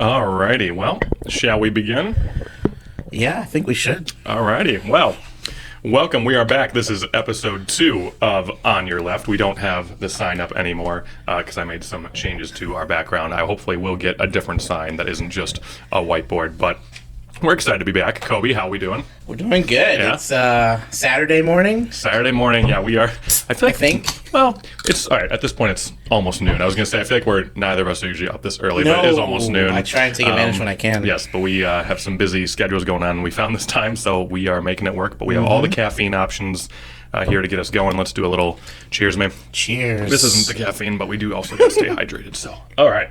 Alrighty, well, shall we begin? Yeah, I think we should. Alrighty, well, welcome. We are back. This is episode 2 of On Your Left. We don't have the sign up anymore because I made some changes to our background. I hopefully will get a different sign that isn't just a whiteboard, but we're excited to be back. Kobe, how we doing? We're doing good. Yeah. It's Saturday morning. Saturday morning, yeah, we are. I think. Well, it's all right. At this point, it's almost noon. I was going to say, I feel like neither of us are usually up this early, but it is almost noon. I try and take advantage when I can. Yes, but we have some busy schedules going on. We found this time, so we are making it work. But we have all the caffeine options here to get us going. Let's do a little cheers, man. Cheers. This isn't the caffeine, but we do also got to stay hydrated. So, all right.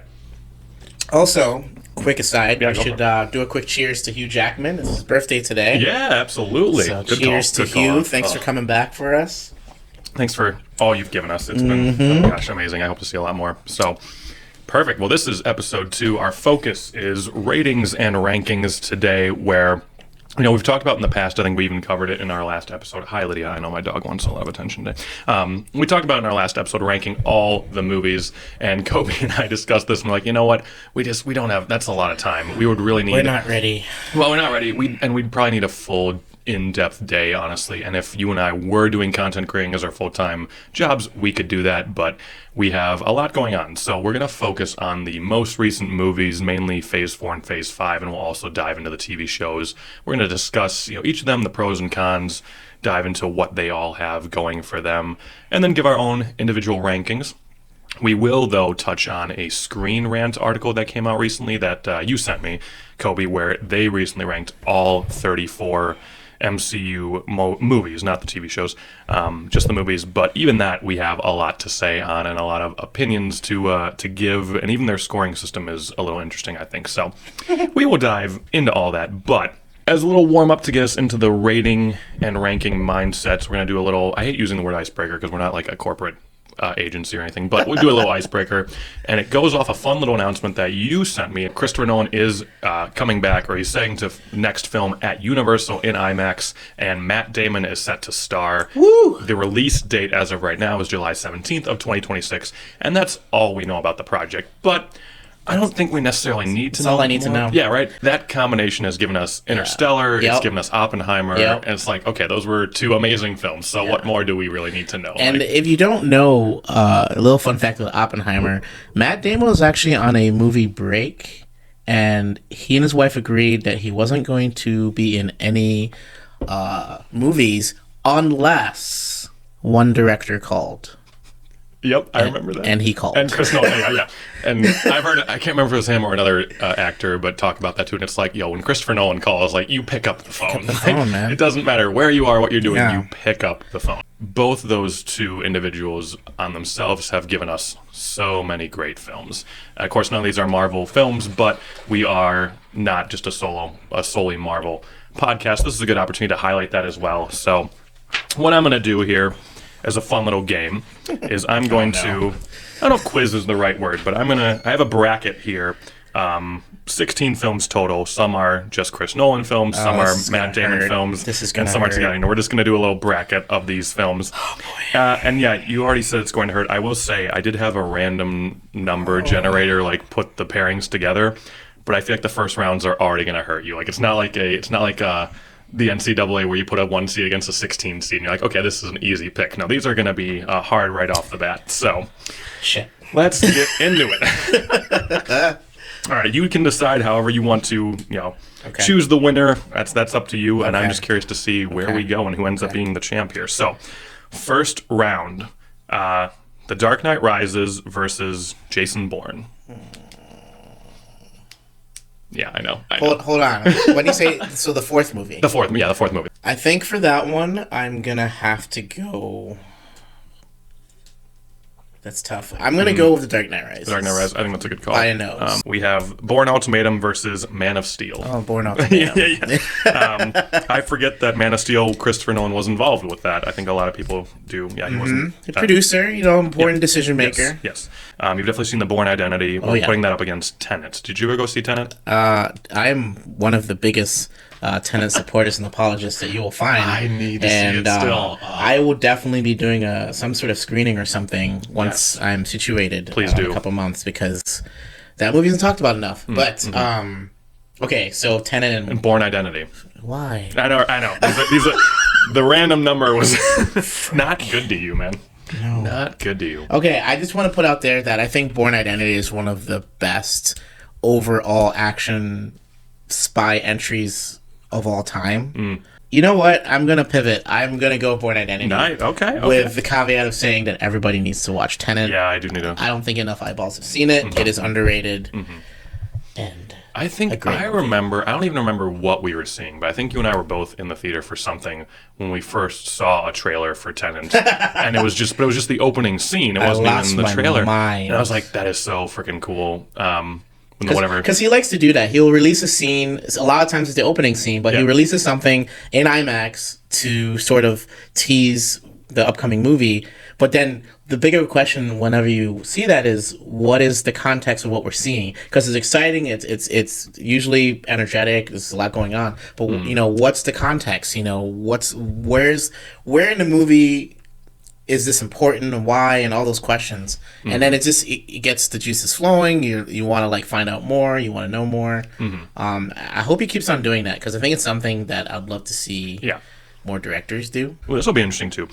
Also, quick aside, Yeah, we go should for do a quick cheers to Hugh Jackman. It's his birthday today. Yeah, absolutely. So Good cheers call. to Good call. Hugh. Thanks for coming back for us. Thanks for all you've given us. It's been, oh gosh, amazing. I hope to see a lot more. So, perfect. Well, this is episode 2. Our focus is ratings and rankings today, where, we've talked about in the past, I think we even covered it in our last episode. Hi, Lydia. I know my dog wants a lot of attention today. We talked about in our last episode ranking all the movies, and Kobe and I discussed this, and we're like, you know what? We don't have, that's a lot of time. We would really need... We're not ready. Well, we're not ready. We'd probably need a full in-depth day, honestly. And if you and I were doing content creating as our full-time jobs, we could do that, but we have a lot going on. So we're going to focus on the most recent movies, mainly Phase 4 and Phase 5, and we'll also dive into the TV shows. We're going to discuss, each of them, the pros and cons, dive into what they all have going for them, and then give our own individual rankings. We will, though, touch on a Screen Rant article that came out recently that you sent me, Kobe, where they recently ranked all 34 MCU movies, not the TV shows, just the movies. But even that, we have a lot to say on and a lot of opinions to give, and even their scoring system is a little interesting, I think. So we will dive into all that. But as a little warm up to get us into the rating and ranking mindsets, we're going to do a little, I hate using the word icebreaker because we're not like a corporate agency or anything, but we'll do a little icebreaker, and it goes off a fun little announcement that you sent me. Christopher Nolan is coming back, or he's saying to next film at Universal in IMAX, and Matt Damon is set to star. Woo! The release date as of right now is July 17th of 2026, and that's all we know about the project. But I don't think we necessarily need to know. That's all I need to know. Yeah, right? That combination has given us Interstellar, Yep. it's given us Oppenheimer, Yep. and it's like, okay, those were 2 amazing films, so what more do we really need to know? And Like, if you don't know, a little fun fact with Oppenheimer, Matt Damon was actually on a movie break, and he and his wife agreed that he wasn't going to be in any movies unless one director called. Yep, I remember that. And he called. And Chris Nolan, yeah. And I've heard, I can't remember if it was him or another actor, but talk about that too. And it's like, when Christopher Nolan calls, like, you pick up the phone. Man. It doesn't matter where you are, what you're doing, Yeah. you pick up the phone. Both those 2 individuals on themselves have given us so many great films. Of course, none of these are Marvel films, but we are not just a solely Marvel podcast. This is a good opportunity to highlight that as well. So what I'm going to do here as a fun little game is I'm going to, I don't know if quiz is the right word, but I have a bracket here. 16 films total. Some are just Chris Nolan films, some are Matt Damon films, and some are together. And we're just going to do a little bracket of these films. Oh, boy. And yeah, you already said it's going to hurt. I will say I did have a random number generator put the pairings together, but I feel like the first rounds are already going to hurt you. Like it's not like the NCAA where you put a 1 seed against a 16 seed and you're like, okay, this is an easy pick. No, these are going to be hard right off the bat. So Shit. let's get into it. All right, you can decide however you want to, choose the winner. That's up to you, and I'm just curious to see where we go and who ends up being the champ here. So, first round, The Dark Knight Rises versus Jason Bourne. Yeah, I know. Hold on. When you say, so the fourth movie? The fourth movie. I think for that one, I'm going to have to go... That's tough. I'm going to go with The Dark Knight Rises. The Dark Knight Rises, I think that's a good call. By a nose. We have Bourne Ultimatum versus Man of Steel. Oh, Bourne Ultimatum. yeah. I forget that Man of Steel, Christopher Nolan was involved with that. I think a lot of people do. Yeah, he wasn't. The producer, important decision maker. Yes. You've definitely seen The Bourne Identity. We're putting that up against Tenet. Did you ever go see Tenet? I'm one of the biggest Tenet supporters and apologists that you will find. I need to see it still. I will definitely be doing some sort of screening or something once I'm situated. Please do. In a couple months, because That movie isn't talked about enough. But okay, so Tenet And Born Identity. why? I know. The random number was not good to you, man. No. Not good to you. Okay, I just want to put out there that I think Born Identity is one of the best overall action spy entries of all time. You know what? I'm gonna pivot. I'm gonna go Born Identity. Nice. Okay. With the caveat of saying that everybody needs to watch Tenet. Yeah, I do need to. I don't think enough eyeballs have seen it. It is underrated. And I think great I movie. remember. I don't even remember what we were seeing, but I think you and I were both in the theater for something when we first saw a trailer for Tenet, and it was just the opening scene. It wasn't lost even the my trailer. mind. And I was like, that is so freaking cool. Whatever. Because he likes to do that. He'll release a scene. A lot of times it's the opening scene, but he releases something in IMAX to sort of tease the upcoming movie. But then the bigger question, whenever you see that, is what is the context of what we're seeing? Because it's exciting. It's usually energetic. There's a lot going on. But what's the context? Where in the movie is this important and why, and all those questions. And then it gets the juices flowing. You want to like find out more. You want to know more. I hope he keeps on doing that because I think it's something that I'd love to see more directors do. Well, this will be interesting too.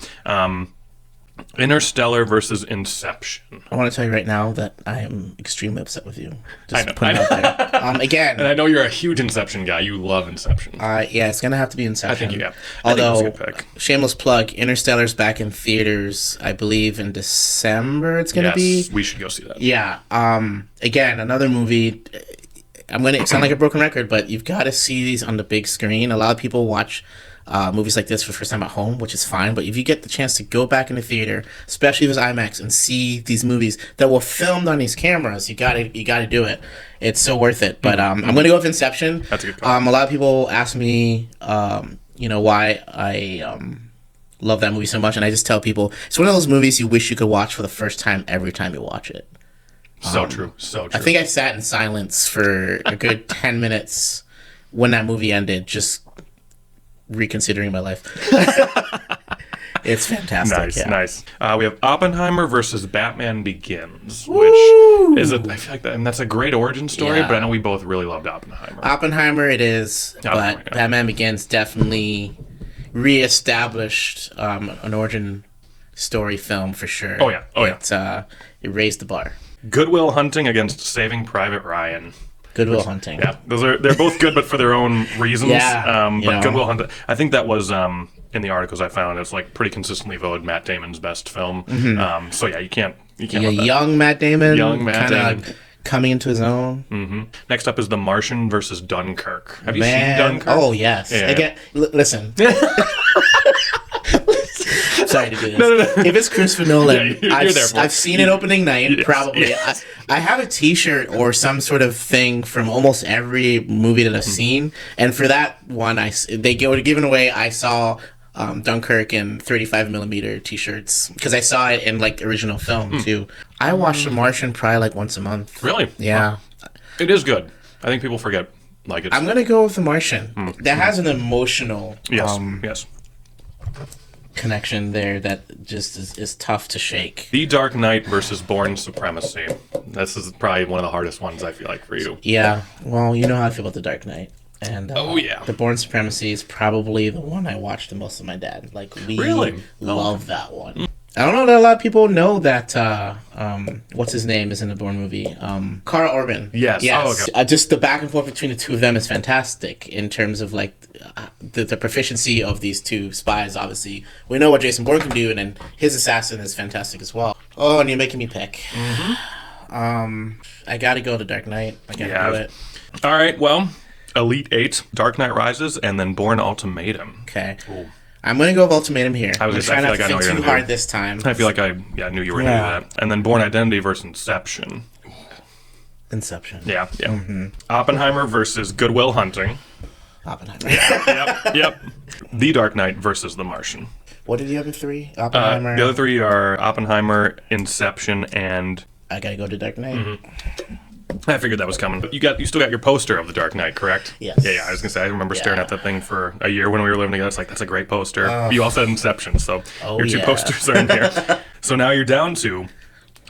Interstellar versus Inception. I want to tell you right now that I am extremely upset with you. I know. Putting it out there. Again, And I know you're a huge Inception guy. You love Inception. yeah, it's gonna have to be Inception. I think you have. Although, I think it's a good pick. shameless plug, Interstellar's back in theaters. I believe in December. It's gonna be. We should go see that. Yeah. Again, another movie. I'm gonna sound like a broken record, but you've got to see these on the big screen. A lot of people watch movies like this for the first time at home, which is fine. But if you get the chance to go back in the theater, especially if it's IMAX, and see these movies that were filmed on these cameras, you gotta do it. It's so worth it. But I'm gonna go with Inception. That's a good call. A lot of people ask me, why I love that movie so much, and I just tell people it's one of those movies you wish you could watch for the first time every time you watch it. So true. I think I sat in silence for a good 10 minutes when that movie ended, just reconsidering my life. It's fantastic. Nice. We have Oppenheimer versus Batman Begins, which is I feel like that's a great origin story, Yeah. but I know we both really loved Oppenheimer. Oppenheimer it is, Oppenheimer, but Batman Begins definitely reestablished an origin story film for sure. Oh, yeah. It raised the bar. Good Will Hunting against Saving Private Ryan. Good Will Hunting. Yeah, they're both good, but for their own reasons. Yeah, But Good Will Hunting, I think that was in the articles I found. It's like pretty consistently voted Matt Damon's best film. So yeah, you can't. Yeah, let that. young Matt Damon. Young Matt kinda Damon. coming into his own. Next up is The Martian versus Dunkirk. Have you seen Dunkirk? Oh yes. Yeah. Again, listen. Sorry to do this. No. If it's Christopher Nolan, Yeah, you're there for it. I've seen it opening night, Yes, probably. yes. I have a T-shirt or some sort of thing from almost every movie that I've seen, and for that one, they were giving away. I saw Dunkirk in 35 millimeter T-shirts because I saw it in like original film too. I watch The Martian probably like once a month. Really? Yeah. It is good. I think people forget. Like it's. I'm gonna go with The Martian. That has an emotional Yes. connection there that just is tough to shake. The Dark Knight versus Bourne Supremacy. This is probably one of the hardest ones I feel like for you. Yeah, well, you know how I feel about The Dark Knight. And The Bourne Supremacy is probably the one I watched the most with my dad. Like, we Really? love that one. I don't know that a lot of people know that, what's his name is in the Bourne movie? Carl Urban. Yes. Oh, okay. Just the back and forth between the two of them is fantastic in terms of, like, the proficiency of these two spies, obviously. We know what Jason Bourne can do, and then his assassin is fantastic as well. Oh, and you're making me pick. I gotta go to Dark Knight. I gotta do it. All right, well, Elite 8, Dark Knight Rises, and then Bourne Ultimatum. Okay. Ooh. I'm gonna go with Ultimatum here. I was I'm just- I trying feel not like I to know think you're too gonna hard do- this time. I feel like I knew you were going to do that. And then Bourne Identity versus Inception. Inception. Yeah. Oppenheimer versus Good Will Hunting. Oppenheimer. Yep. The Dark Knight versus The Martian. What are the other three? Oppenheimer. The other three are Oppenheimer, Inception, and I gotta go to Dark Knight. I figured that was coming. But you still got your poster of The Dark Knight, correct? Yes. Yeah. I was gonna say I remember staring at that thing for a year when we were living together. It's like that's a great poster. You also had Inception, so your two yeah. posters are in here. So now you're down to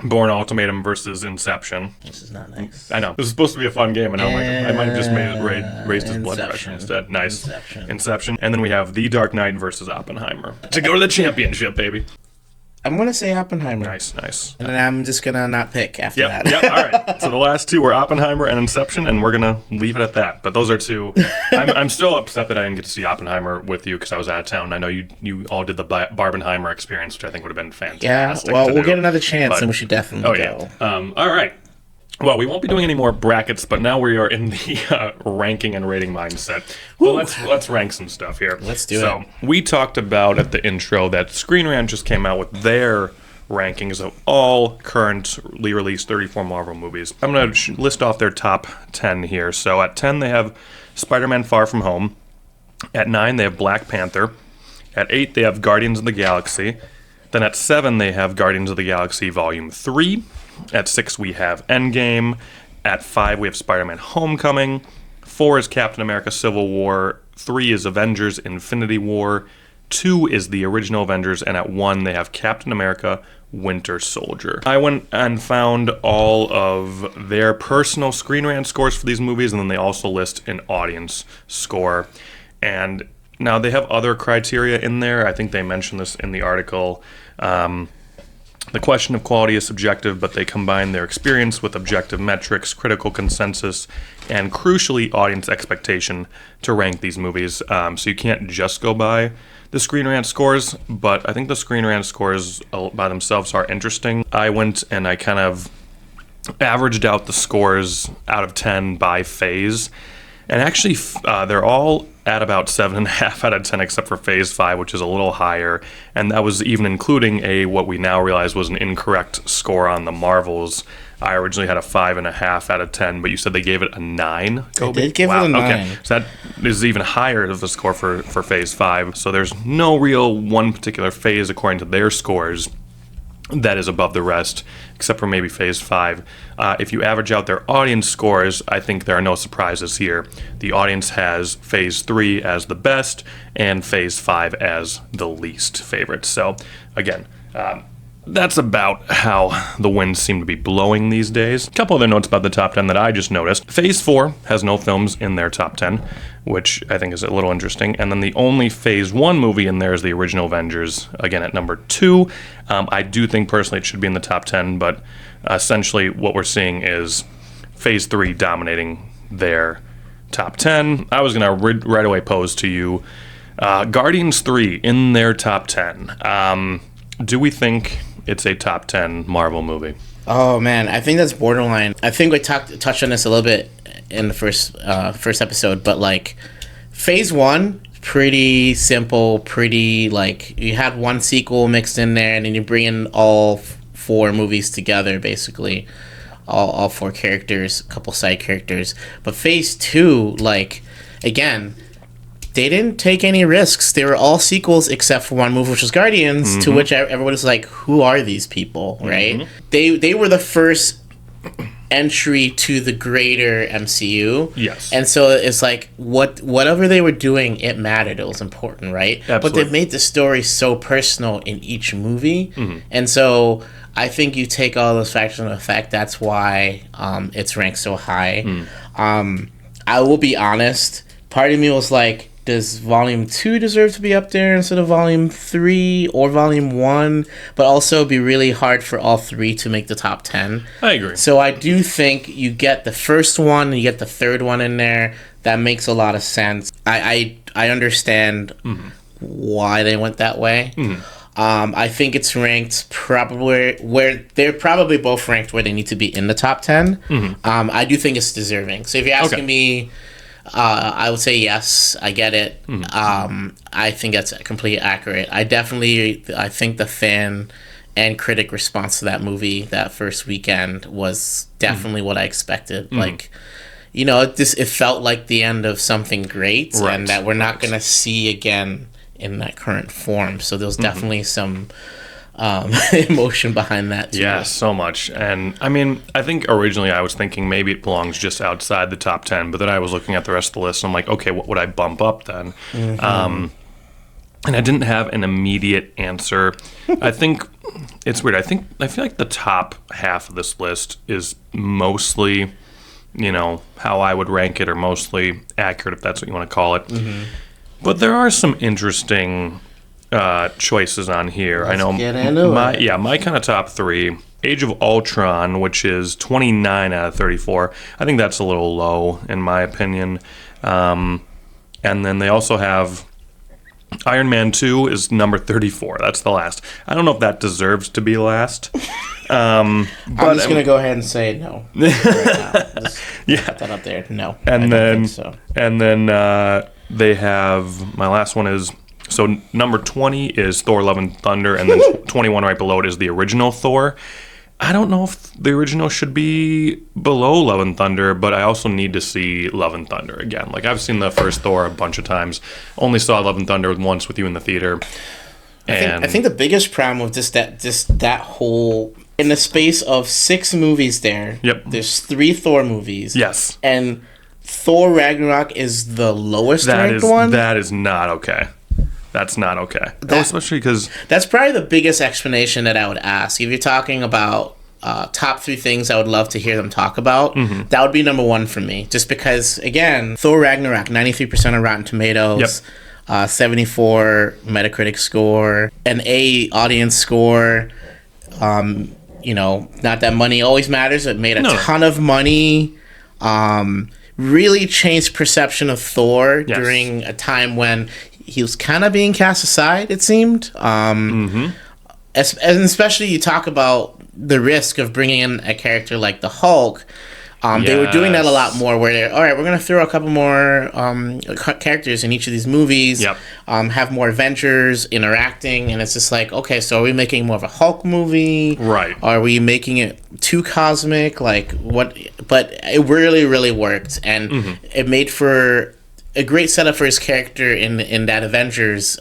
Bourne Ultimatum versus Inception. This is not nice. I know. This is supposed to be a fun game, and I might have just raised his blood Inception. pressure instead. Nice. Inception. And then we have The Dark Knight versus Oppenheimer. To go to the championship, baby. I'm going to say Oppenheimer. Nice. And then I'm just going to not pick after that. Yep, all right. So the last two were Oppenheimer and Inception, and we're going to leave it at that. But those are two. I'm still upset that I didn't get to see Oppenheimer with you because I was out of town. I know you all did the Barbenheimer experience, which I think would have been fantastic. Yeah, well, we'll get another chance, and we should definitely go. All right. Well, we won't be doing any more brackets, but now we are in the ranking and rating mindset. Well, let's rank some stuff here. Let's do it. So we talked about at the intro that Screen Rant just came out with their rankings of all currently released 34 Marvel movies. I'm going to list off their top 10 here. So at 10, they have Spider-Man Far From Home. At 9, they have Black Panther. At 8, they have Guardians of the Galaxy. Then at 7, they have Guardians of the Galaxy Volume 3. At 6, we have Endgame. At 5, we have Spider-Man Homecoming. 4 is Captain America Civil War. 3 is Avengers Infinity War. 2 is the original Avengers. And at 1, they have Captain America Winter Soldier. I went and found all of their personal Screen Rant scores for these movies, and then they also list an audience score. And now they have other criteria in there. I think they mentioned this in the article. The question of quality is subjective, but they combine their experience with objective metrics, critical consensus, and crucially, audience expectation to rank these movies. So you can't just go by the Screen Rant scores, but I think the Screen Rant scores by themselves are interesting. I went and I kind of averaged out the scores out of 10 by phase. And actually, they're all at about 7.5 out of 10, except for Phase 5, which is a little higher. And that was even including what we now realize was an incorrect score on the Marvels. I originally had a 5.5 out of 10, but you said they gave it a 9? They did give it a 9. Okay. So that is even higher of a score for Phase 5. So there's no real one particular phase, according to their scores, that is above the rest, except for maybe Phase 5. If you average out their audience scores, I think there are no surprises here. The audience has Phase 3 as the best and Phase 5 as the least favorite. So, again, that's about how the winds seem to be blowing these days. A couple other notes about the top 10 that I just noticed. Phase 4 has no films in their top 10, which I think is a little interesting. And then the only Phase 1 movie in there is the original Avengers, again at number 2. I do think personally it should be in the top 10, but essentially what we're seeing is Phase 3 dominating their top 10. I was going to right away pose to you Guardians 3 in their top 10. Do we think it's a top 10 Marvel movie? Oh man, I think that's borderline. I think we touched on this a little bit in the first episode, but like Phase 1, pretty simple, pretty like you had one sequel mixed in there, and then you bring in all 4 movies together, basically, all 4 characters, a couple side characters. But Phase 2, like again, they didn't take any risks. They were all sequels except for one movie, which was Guardians, to which everybody's like, who are these people, right? They were the first entry to the greater MCU. Yes. And so it's like, whatever they were doing, it mattered. It was important, right? Absolutely. But they made the story so personal in each movie. And so I think you take all those factors into effect. That's why it's ranked so high. I will be honest. Part of me was like, does Volume 2 deserve to be up there instead of Volume 3 or Volume 1? But also be really hard for all 3 to make the top 10. I agree. So I do think you get the first one and you get the third one in there. That makes a lot of sense. I understand why they went that way. I think it's ranked probably where they're probably both ranked where they need to be in the top 10. I do think it's deserving. So if you're asking me, I would say yes, I get it. I think that's completely accurate. I think the fan and critic response to that movie that first weekend was definitely what I expected. Like, you know, it felt like the end of something great, and that we're not going to see again in that current form. So there's definitely some emotion behind that too. Yeah, so much. And I mean, I think originally I was thinking maybe it belongs just outside the top 10, but then I was looking at the rest of the list and I'm like, okay, what would I bump up then? and I didn't have an immediate answer. I think it's weird. I feel like the top half of this list is mostly, how I would rank it, or mostly accurate, if that's what you want to call it. Mm-hmm. But there are some interesting choices on here. Let's I know get into it. my kind of top three. Age of Ultron, which is 29 out of 34. I think that's a little low, in my opinion. And then they also have Iron Man 2 is number 34. That's the last. I don't know if that deserves to be last. I'm just going to go ahead and say no. Right now. Yeah. Put that up there. No. And I then, don't think so. And then they have, my last one is, so number 20 is Thor Love and Thunder, and then 21 right below it is the original Thor. I don't know if the original should be below Love and Thunder, but I also need to see Love and Thunder again. Like, I've seen the first Thor a bunch of times. Only saw Love and Thunder once with you in the theater. I think the biggest problem with that whole, in the space of 6 movies there's 3 Thor movies. Yes. And Thor Ragnarok is the lowest ranked one. That is not okay. That's not okay. Especially because that's probably the biggest explanation that I would ask. If you're talking about top 3 things I would love to hear them talk about, that would be number 1 for me. Just because, again, Thor Ragnarok, 93% on Rotten Tomatoes, 74 Metacritic score, an A audience score. Not that money always matters. It made a ton of money. Really changed perception of Thor during a time when he was kind of being cast aside, it seemed. And especially you talk about the risk of bringing in a character like the Hulk. They were doing that a lot more, where they're, all right, we're going to throw a couple more characters in each of these movies, have more Avengers interacting, and it's just like, okay, so are we making more of a Hulk movie? Right. Are we making it too cosmic? Like, what? But it really, really worked, and it made for a great setup for his character in that Avengers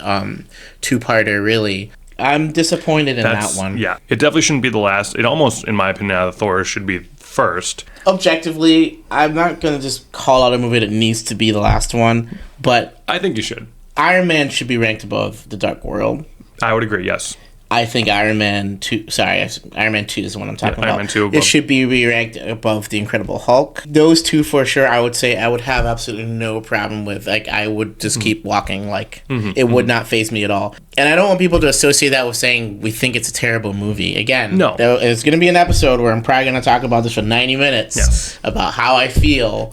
two-parter, really. I'm disappointed in that one. Yeah, it definitely shouldn't be the last. It almost, in my opinion, out of Thor, should be first. Objectively, I'm not going to just call out a movie that needs to be the last one, but I think you should. Iron Man should be ranked above The Dark World. I would agree, yes. I think Iron Man 2 is the one I'm talking about. Iron Man 2 above. It should be re-ranked above The Incredible Hulk. Those two, for sure, I would say I would have absolutely no problem with. Like, I would just keep walking. Like, it would not faze me at all. And I don't want people to associate that with saying we think it's a terrible movie. Again, no. There's going to be an episode where I'm probably going to talk about this for 90 minutes about how I feel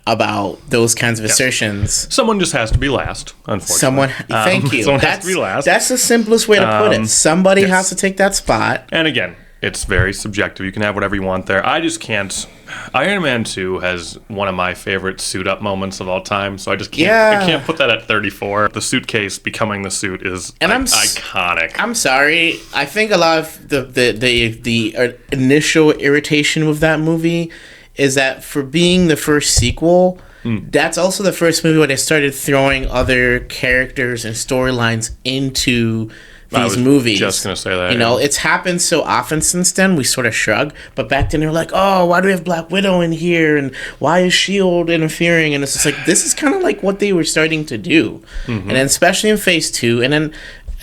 about those kinds of assertions. Someone just has to be last, unfortunately. Thank you. Someone has to be last. That's the simplest way to put it. Somebody has to take that spot. And again, it's very subjective. You can have whatever you want there. I just can't. Iron Man 2 has one of my favorite suit-up moments of all time, so I just can't. I can't put that at 34. The suitcase becoming the suit is iconic. I'm sorry. I think a lot of the initial irritation with that movie is that for being the first sequel, that's also the first movie where they started throwing other characters and storylines into these movies. Just gonna say that. It's happened so often since then. We sort of shrug, but back then they were like, "Oh, why do we have Black Widow in here? And why is Shield interfering?" And it's just like, this is kind of like what they were starting to do. And then especially in Phase 2, and then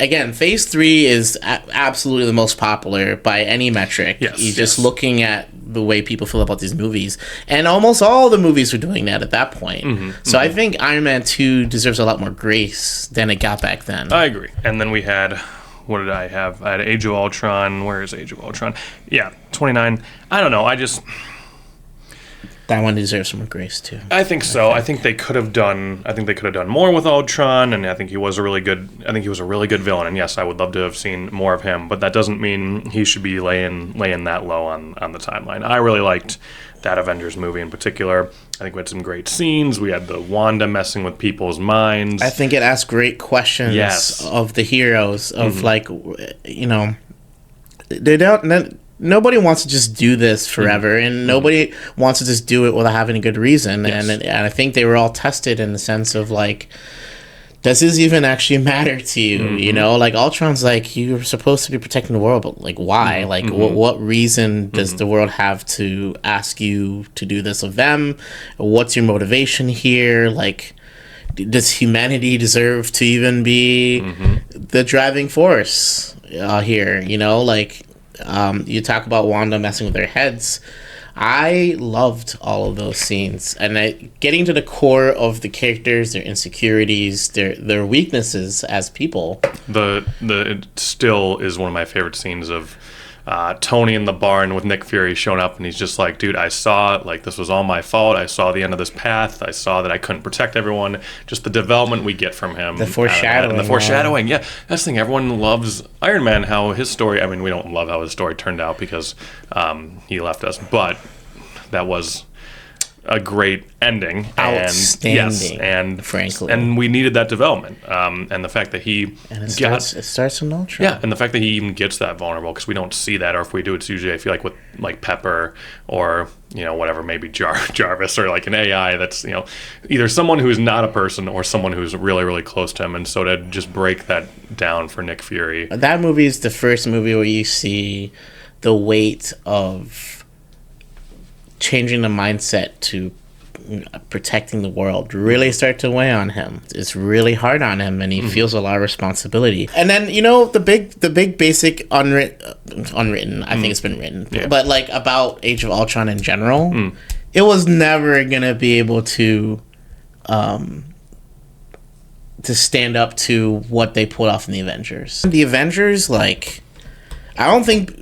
again, Phase 3 is absolutely the most popular by any metric. You're just looking at the way people feel about these movies, and almost all the movies were doing that at that point. So I think Iron Man 2 deserves a lot more grace than it got back then. I agree. And then we had, what did I have? I had Age of Ultron. Where is Age of Ultron? Yeah, 29. I don't know. That one deserves some more grace too. I think so. I think they could have done more with Ultron, and I think he was a really good villain. And yes, I would love to have seen more of him, but that doesn't mean he should be laying that low on the timeline. I really liked that Avengers movie in particular. I think we had some great scenes. We had the Wanda messing with people's minds. I think it asked great questions of the heroes of they don't. Nobody wants to just do this forever, and nobody wants to just do it without having a good reason. And I think they were all tested in the sense of, like, does this even actually matter to you? Like, Ultron's like, you're supposed to be protecting the world, but, like, why? Like, what reason does the world have to ask you to do this of them? What's your motivation here? Like, does humanity deserve to even be the driving force here? You know, like you talk about Wanda messing with their heads. I loved all of those scenes, and getting to the core of the characters, their insecurities, their weaknesses as people. It still is one of my favorite scenes of Tony in the barn with Nick Fury showing up, and he's just like, dude, I saw, like, this was all my fault. I saw the end of this path. I saw that I couldn't protect everyone. Just the development we get from him. The foreshadowing. The foreshadowing, yeah. That's the thing. Everyone loves Iron Man, how his story, I mean, we don't love how his story turned out because he left us, but that was a great ending. Outstanding. And frankly. And we needed that development. And the fact that it starts from Ultron. Yeah, and the fact that he even gets that vulnerable, because we don't see that, or if we do, it's usually, I feel like, with like Pepper or, you know, whatever, maybe Jarvis or like an AI that's, you know, either someone who's not a person or someone who's really, really close to him. And so to just break that down for Nick Fury. That movie is the first movie where you see the weight of changing the mindset to protecting the world really start to weigh on him. It's really hard on him, and he feels a lot of responsibility. And then, you know, the big basic unwritten, I think it's been written, but like about Age of Ultron in general, it was never gonna be able to stand up to what they pulled off in the Avengers. The Avengers, like, I don't think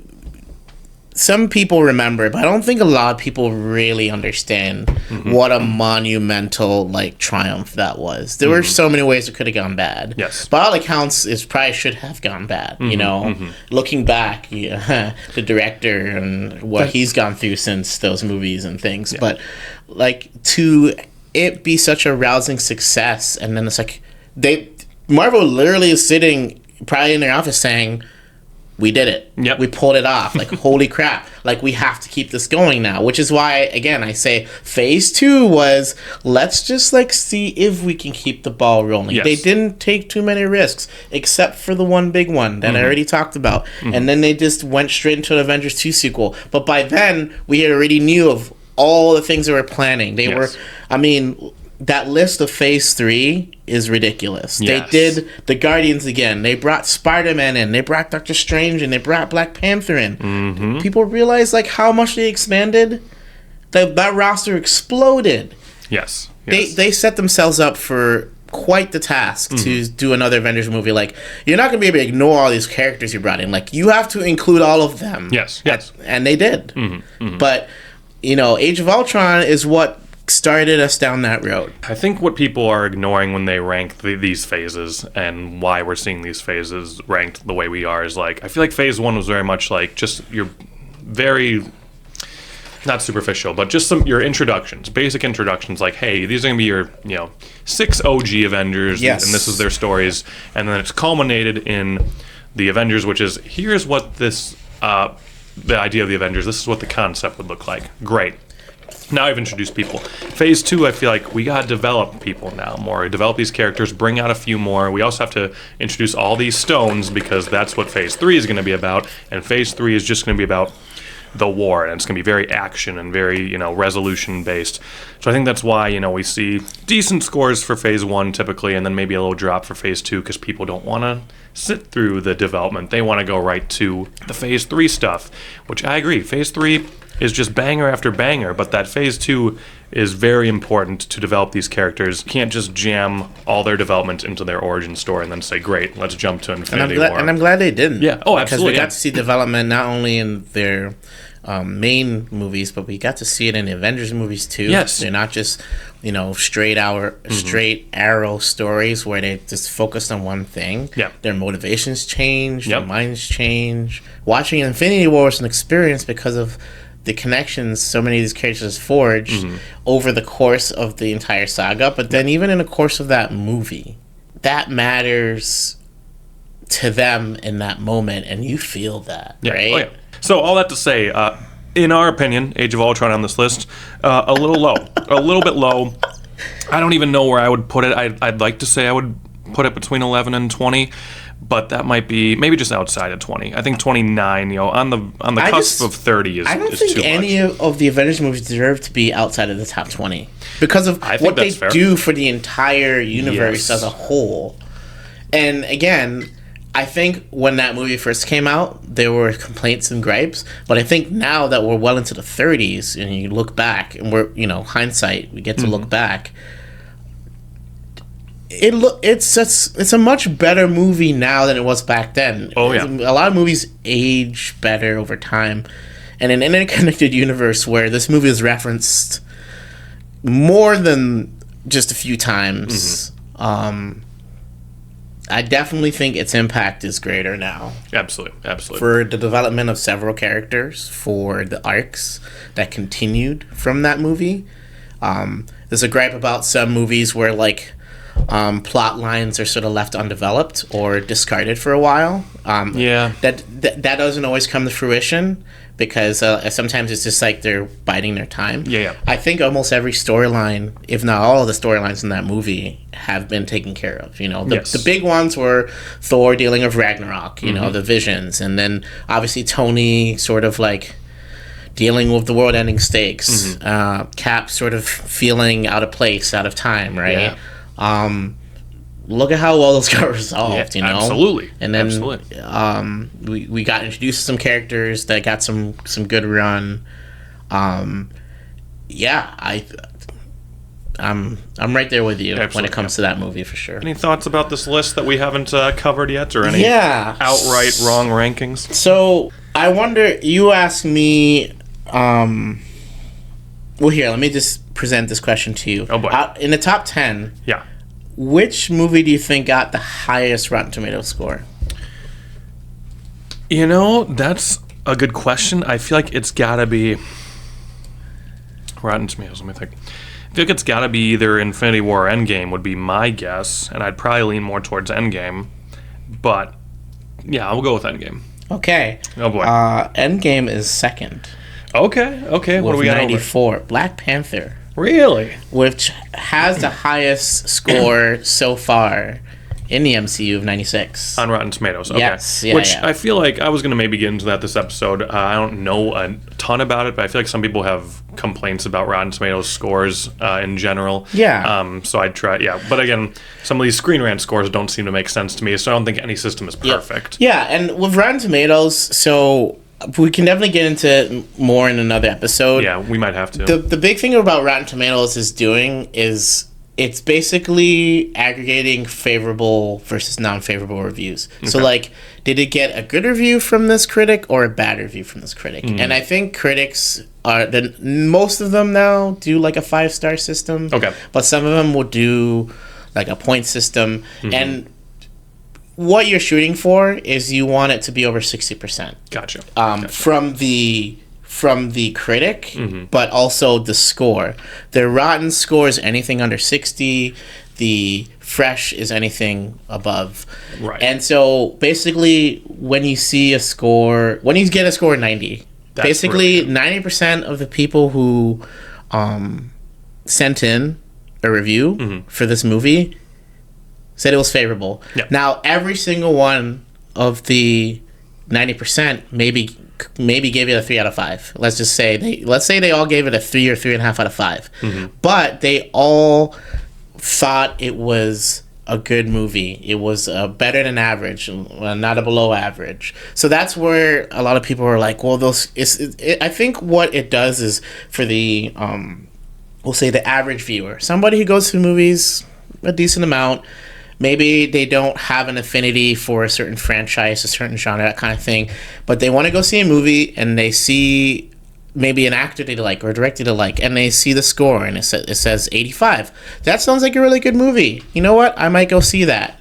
some people remember it, but I don't think a lot of people really understand what a monumental, like, triumph that was. There were so many ways it could have gone bad. Yes. By all accounts, it probably should have gone bad, you know? Looking back, the director and what he's gone through since those movies and things. Yeah. But, like, to it be such a rousing success, and then it's like, Marvel literally is sitting probably in their office saying, we did it. Yep. We pulled it off. Like, holy crap. Like, we have to keep this going now. Which is why, again, I say phase 2 was, let's just, like, see if we can keep the ball rolling. Yes. They didn't take too many risks, except for the one big one that I already talked about. And then they just went straight into an Avengers 2 sequel. But by then, we already knew of all the things they were planning. They were, I mean, that list of phase 3 is ridiculous. Yes. They did the Guardians again. They brought Spider-Man in. They brought Doctor Strange in. They brought Black Panther in. People realize, like, how much they expanded. That roster exploded. Yes. They set themselves up for quite the task to do another Avengers movie. Like, you're not going to be able to ignore all these characters you brought in. Like, you have to include all of them. Yes. And they did. But, you know, Age of Ultron is what started us down that road. I think what people are ignoring when they rank these phases, and why we're seeing these phases ranked the way we are, is, like, I feel like phase 1 was very much like just your very, not superficial, but just your introductions, basic introductions, like, hey, these are going to be your, you know, 6 OG Avengers, and this is their stories, and then it's culminated in the Avengers, which is, here's what this, the idea of the Avengers, this is what the concept would look like. Great. Now I've introduced people. Phase 2, I feel like we got to develop people now more. Develop these characters, bring out a few more. We also have to introduce all these stones, because that's what phase 3 is going to be about. And phase 3 is just going to be about the war, and it's going to be very action and very, you know, resolution based. So I think that's why, you know, we see decent scores for phase 1 typically, and then maybe a little drop for phase 2, because people don't want to sit through the development. They want to go right to the phase 3 stuff, which I agree. Phase 3 is just banger after banger, but that phase 2 is very important to develop these characters. You can't just jam all their development into their origin story and then say, great, let's jump to Infinity War. And I'm glad they didn't. Yeah, oh, absolutely. Because we got to see development not only in their main movies, but we got to see it in the Avengers movies too. Yes. They're not just, you know, straight arrow stories where they just focused on one thing. Yeah. Their motivations change, their minds change. Watching Infinity War was an experience because of the connections so many of these characters forged over the course of the entire saga, but then even in the course of that movie, that matters to them in that moment, and you feel that, right? Oh, yeah. So all that to say, in our opinion, Age of Ultron on this list, a little low, a little bit low. I don't even know where I would put it. I'd like to say I would put it between 11 and 20, but that might be maybe just outside of 20. I think 29, on the cusp of 30 is too much. I don't think any of the Avengers movies deserve to be outside of the top 20 because of what they do for the entire universe as a whole. And again, I think when that movie first came out, there were complaints and gripes. But I think now that we're well into the 30s and you look back, and we're, hindsight, we get to look back. It's a much better movie now than it was back then. Oh yeah, a lot of movies age better over time, and in an interconnected universe where this movie is referenced more than just a few times. I definitely think its impact is greater now. Absolutely. For the development of several characters, for the arcs that continued from that movie. There's a gripe about some movies where plot lines are sort of left undeveloped or discarded for a while. That doesn't always come to fruition because sometimes it's just like they're biding their time. Yeah. I think almost every storyline, if not all of the storylines in that movie, have been taken care of. The big ones were Thor dealing with Ragnarok, the visions, and then obviously Tony sort of dealing with the world-ending stakes. Cap sort of feeling out of place, out of time, right? Yeah. Look at how well those got resolved, Absolutely. And then we got introduced to some characters that got some good run. I'm right there with you when it comes to that movie for sure. Any thoughts about this list that we haven't covered yet, or any outright wrong rankings? So I wonder. You asked me. Well, here, let me just present this question to you. Oh boy! In the top 10. Yeah. Which movie do you think got the highest Rotten Tomatoes score? That's a good question. I feel like it's got to be Rotten Tomatoes. Let me think. I feel like it's got to be either Infinity War or Endgame would be my guess, and I'd probably lean more towards Endgame. But, yeah, I'll go with Endgame. Okay. Oh, boy. Endgame is second. Okay. What do we got 94. Black Panther. Really? Which has the highest score so far in the MCU of 96. On Rotten Tomatoes, okay. Yes, I feel like I was going to maybe get into that this episode. I don't know a ton about it, but I feel like some people have complaints about Rotten Tomatoes scores in general. Yeah. So I'd try, But again, some of these Screen Rant scores don't seem to make sense to me, so I don't think any system is perfect. Yeah, and with Rotten Tomatoes, so we can definitely get into more in another episode. Yeah, we might have to. The big thing about Rotten Tomatoes is it's basically aggregating favorable versus non-favorable reviews. Okay. So, did it get a good review from this critic or a bad review from this critic? Mm-hmm. And I think critics most of them now do a 5-star system. Okay. But some of them will do a point system. Mm-hmm. And what you're shooting for is you want it to be over 60%. Gotcha. From the critic, mm-hmm. but also the score. The Rotten score is anything under 60. The Fresh is anything above. Right. And so basically, when you get a score 90, that's basically 90% of the people who sent in a review mm-hmm. for this movie said it was favorable. Yeah. Now, every single one of the 90% maybe gave it a 3 out of 5. Let's say they all gave it a 3 or 3.5 out of 5. Mm-hmm. But they all thought it was a good movie. It was better than average, not a below average. So that's where a lot of people are like, well, I think what it does is for the we'll say the average viewer, somebody who goes to movies a decent amount. Maybe they don't have an affinity for a certain franchise, a certain genre, that kind of thing, but they want to go see a movie and they see maybe an actor they like or a director they like, and they see the score and it says 85. That sounds like a really good movie. You know what? I might go see that.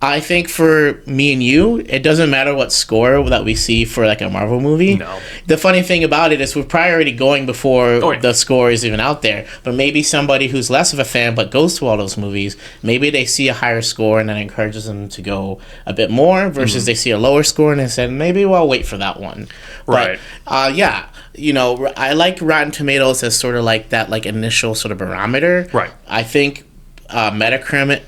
I think for me and you, it doesn't matter what score that we see for a Marvel movie. No. The funny thing about it is we're probably already going before the score is even out there. But maybe somebody who's less of a fan but goes to all those movies, maybe they see a higher score and that encourages them to go a bit more versus mm-hmm. they see a lower score and they said, maybe I'll wait for that one. Right. But, I like Rotten Tomatoes as sort of that initial sort of barometer. Right. I think Metacritic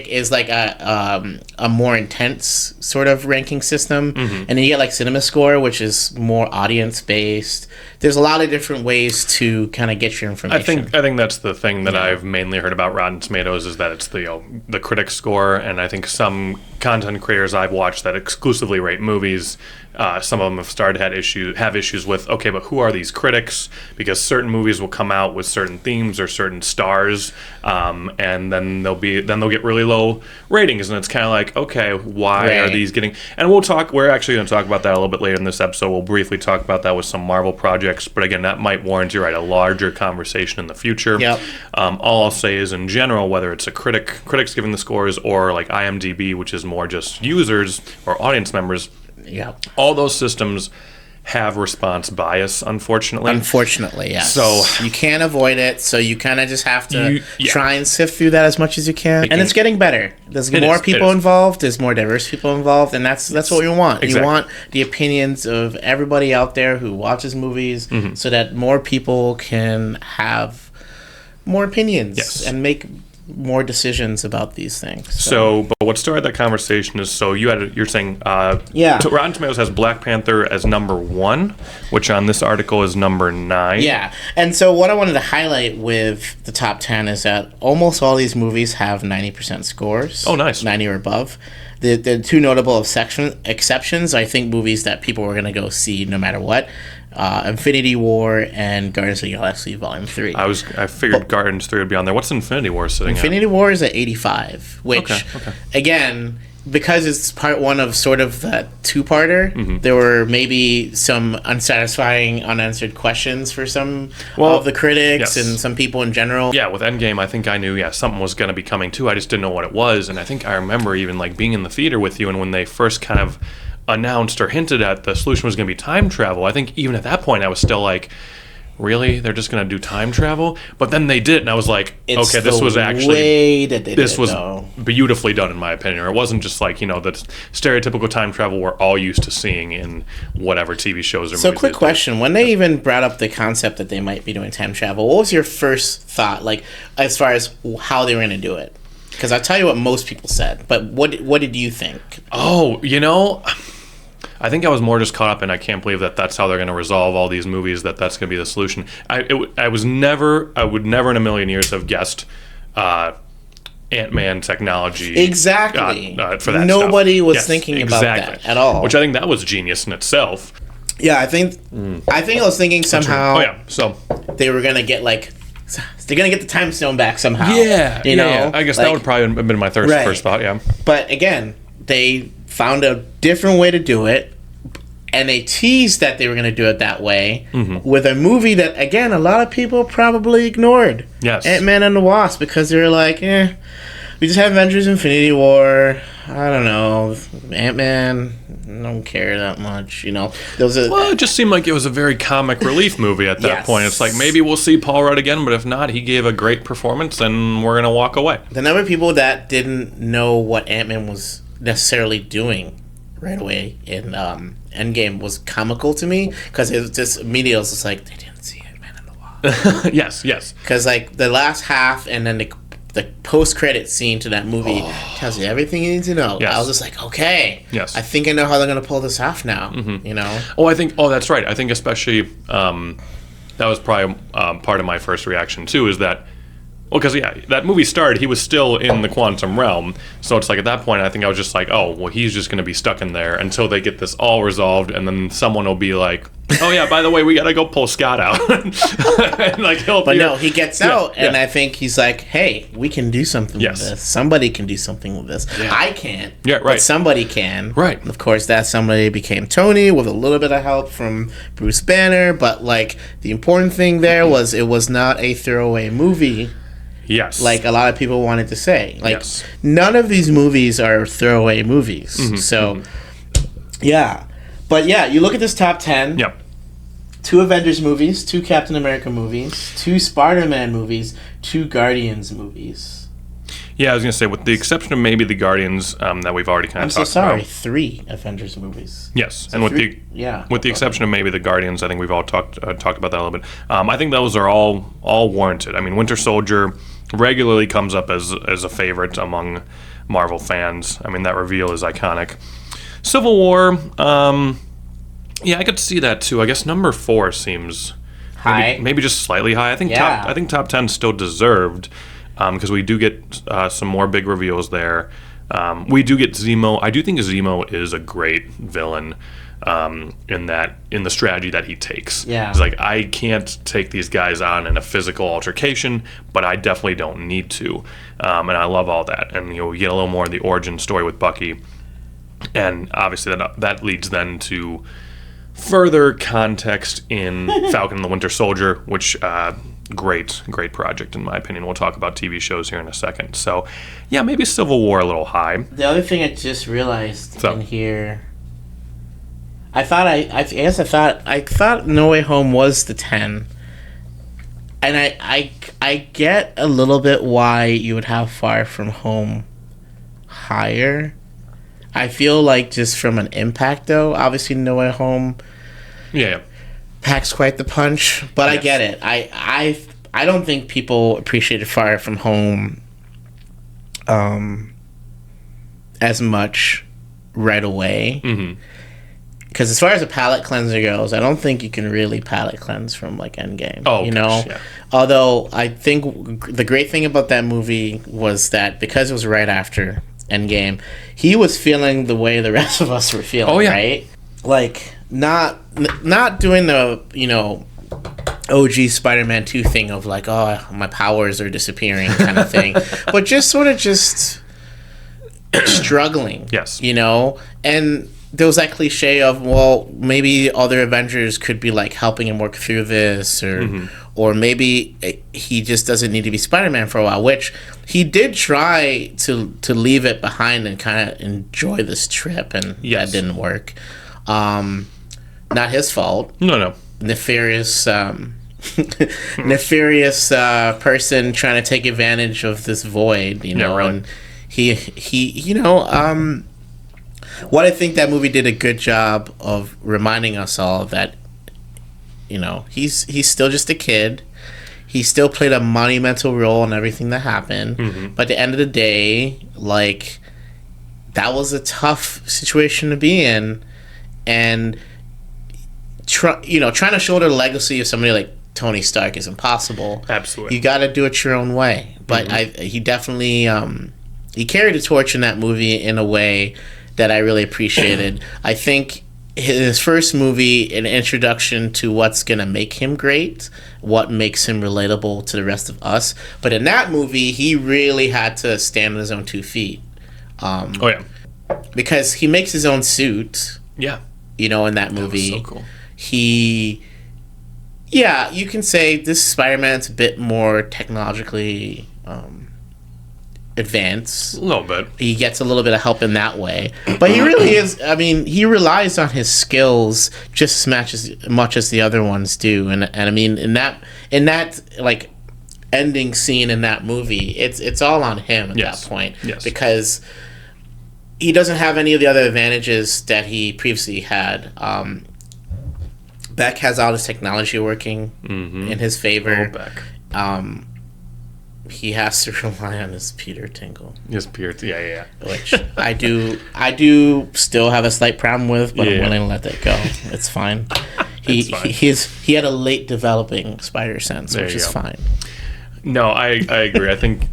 is like a more intense sort of ranking system, and then you get like CinemaScore, which is more audience based. There's a lot of different ways to kind of get your information. I think that's the thing that I've mainly heard about Rotten Tomatoes is that it's the critic score, and I think some content creators I've watched that exclusively rate movies, some of them have started have issues with, okay, but who are these critics? Because certain movies will come out with certain themes or certain stars, and then they'll get really low ratings, and it's kind of like, okay, why are these getting? And we're actually going to talk about that a little bit later in this episode. We'll briefly talk about that with some Marvel projects, but again, that might warrant you a larger conversation in the future. Yep. All I'll say is, in general, whether it's a critics giving the scores or like IMDb, which is more just users or audience members, all those systems have response bias, unfortunately. Unfortunately, yes. So you can't avoid it. So you kind of just have to try and sift through that as much as you can. And it's getting better. There's more people involved. There's more diverse people involved, and that's what we want. Exactly. You want the opinions of everybody out there who watches movies, so that more people can have more opinions and make more decisions about these things. So, but what started that conversation is, you're saying Rotten Tomatoes has Black Panther as number 1, which on this article is number 9. Yeah, and so what I wanted to highlight with the top 10 is that almost all these movies have 90% scores. Oh, nice. 90 or above. The two notable exceptions, I think, movies that people were going to go see no matter what. Infinity War and Guardians of the Galaxy Volume 3. I figured Guardians 3 would be on there. What's Infinity War sitting at? Infinity War is at 85, which, again, because it's part one of sort of the two-parter, there were maybe some unsatisfying, unanswered questions for some of the critics and some people in general. Yeah, with Endgame, I think I knew, something was going to be coming too. I just didn't know what it was, and I think I remember even like being in the theater with you, and when they first kind of announced or hinted at the solution was going to be time travel, I think even at that point I was still like, really? They're just going to do time travel? But then they did, and I was like, okay, this was actually beautifully done in my opinion. Or it wasn't just like, the stereotypical time travel we're all used to seeing in whatever TV shows or movies. So quick question, when they even brought up the concept that they might be doing time travel, what was your first thought, like, as far as how they were going to do it? Because I'll tell you what most people said, but what did you think? Oh, I think I was more just caught up in, I can't believe that's how they're going to resolve all these movies, that's going to be the solution. I would never in a million years have guessed Ant-Man technology. Exactly. For that Nobody was thinking about that at all. Which I think that was genius in itself. Yeah, I think I was thinking somehow they were going to get they're going to get the time stone back somehow. Yeah. I guess that would probably have been my first thought, yeah. But again, they found a different way to do it, and they teased that they were going to do it that way with a movie that, again, a lot of people probably ignored. Yes. Ant-Man and the Wasp, because they were like, we just have Avengers Infinity War. I don't know. Ant-Man, I don't care that much, it just seemed like it was a very comic relief movie at that point. It's like, maybe we'll see Paul Rudd again, but if not, he gave a great performance, and we're going to walk away. The number of people that didn't know what Ant-Man was necessarily doing right away in Endgame was comical to me, because it was just immediately, I was just like, they didn't see Ant-Man in the Wasp. Yes. Because the last half and then the post-credit scene to that movie tells you everything you need to know. Yes. I was just like, okay, yes, I think I know how they're going to pull this off now. That's right. I think especially that was probably part of my first reaction too, is that, because that movie started, he was still in the quantum realm, so it's like at that point I think I was just like, oh, well, he's just going to be stuck in there until they get this all resolved, and then someone will be like, oh yeah, by the way, we got to go pull Scott out. And he gets out, and I think he's like, hey, we can do something with this. Somebody can do something with this. Yeah. I can't, but somebody can. Right. And of course, that somebody became Tony with a little bit of help from Bruce Banner, but the important thing there was it was not a throwaway movie. Yes. Like a lot of people wanted to say. None of these movies are throwaway movies. Yeah. But you look at this top 10. Yep. 2 Avengers movies, 2 Captain America movies, 2 Spider-Man movies, 2 Guardians movies. Yeah, I was gonna say, with the exception of maybe the Guardians that we've already kind I'm of so talked sorry. about. 3 Avengers movies. Yes, So and with three, yeah. the exception of maybe the Guardians, I think we've all talked about that a little bit. I think those are all warranted. I mean, Winter Soldier regularly comes up as a favorite among Marvel fans. I mean, that reveal is iconic. Civil War, yeah, I could see that too. I guess number 4 seems High. maybe just slightly high. I think Yeah. top 10 still deserved because we do get some more big reveals there. We do get Zemo. I do think Zemo is a great villain in the strategy that he takes. Yeah. It's like, I can't take these guys on in a physical altercation, but I definitely don't need to. And I love all that. And we get a little more of the origin story with Bucky. And obviously that leads then to further context in Falcon and the Winter Soldier, which great project in my opinion. We'll talk about TV shows here in a second. So yeah, maybe Civil War a little high. The other thing I just realized in here, I thought No Way Home was the 10, and I get a little bit why you would have Far From Home higher. I feel like just from an impact though, obviously No Way Home Yeah. packs quite the punch, but I Yes. get it. I don't think people appreciated Far From Home as much right away. Mm-hmm. Because as far as a palate cleanser goes, I don't think you can really palate cleanse from like Endgame. Oh, you know. gosh, yeah. Although I think the great thing about that movie was that because it was right after Endgame, he was feeling the way the rest of us were feeling. Oh, yeah. Right. Like not doing the OG Spider-Man 2 thing of like, oh, my powers are disappearing kind of thing, but just sort of just struggling. Yes. And there was that cliche of, well, maybe other Avengers could be like helping him work through this, or maybe he just doesn't need to be Spider-Man for a while, which he did try to leave it behind and kind of enjoy this trip, and Yes. that didn't work. Not his fault. No. Nefarious nefarious person trying to take advantage of this void, Yeah, right. and he what I think that movie did a good job of reminding us all that he's still just a kid. He still played a monumental role in everything that happened. Mm-hmm. But at the end of the day, like, that was a tough situation to be in, and trying to shoulder the legacy of somebody like Tony Stark is impossible. Absolutely. You got to do it your own way. But he definitely he carried a torch in that movie in a way that I really appreciated. I think his first movie, an introduction to what's gonna make him great, what makes him relatable to the rest of us. But in that movie, he really had to stand on his own 2 feet. Oh yeah. Because he makes his own suit. Yeah. In that movie. That was so cool. You can say this Spider-Man's a bit more technologically advanced. A little bit. He gets a little bit of help in that way, but he really is. I mean, he relies on his skills just as much as the other ones do, and I mean, in that like ending scene in that movie, it's all on him at Yes. that point, Yes. because he doesn't have any of the other advantages that he previously had. Beck has all this technology working in his favor. Oh, Beck. He has to rely on his Peter Tingle. Yes, Pierce. Yeah. Which I do still have a slight problem with, but I'm Yeah. willing to let that go. It's fine. It's fine. He had a late developing spider sense, There which you is go. fine. No, I agree. I think,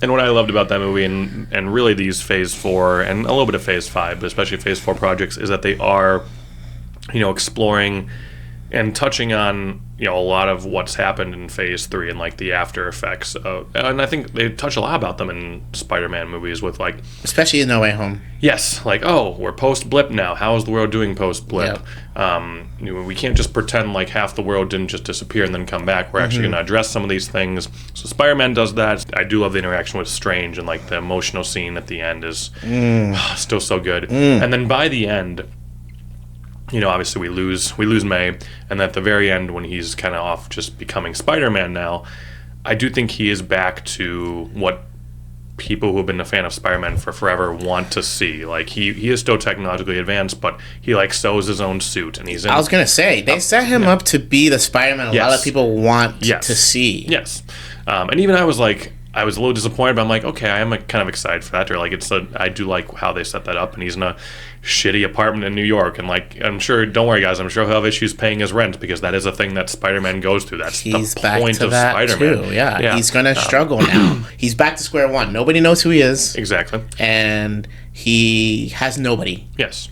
and what I loved about that movie, and really these Phase 4 and a little bit of Phase 5, but especially Phase 4 projects, is that they are, exploring and touching on a lot of what's happened in Phase 3 and like the after effects of, and I think they touch a lot about them in Spider-Man movies with like, Especially in No Way Home. yes, like, oh, we're post blip now, how is the world doing post blip? Yep. We can't just pretend like half the world didn't just disappear and then come back. We're actually going to address some of these things. So Spider-Man does that. I do love the interaction with Strange, and like the emotional scene at the end is still so good. And then by the end, obviously we lose May, and at the very end when he's kind of off just becoming Spider-Man now, I do think he is back to what people who have been a fan of Spider-Man for forever want to see. Like, he is still technologically advanced, but he, like, sews his own suit, and he's in... I was going to say, they set him up to be the Spider-Man a lot of people want to see. Yes. And even I was like... I was a little disappointed, but I'm like, okay, I am kind of excited for that. Or like, I do like how they set that up, and he's in a shitty apartment in New York, and like, I'm sure. Don't worry, guys. I'm sure he'll have issues paying his rent because that is a thing that Spider-Man goes through. That's he's the back point to of that Spider-Man. too. Yeah, he's gonna struggle now. He's back to square one. Nobody knows who he is. Exactly. And he has nobody. Yes.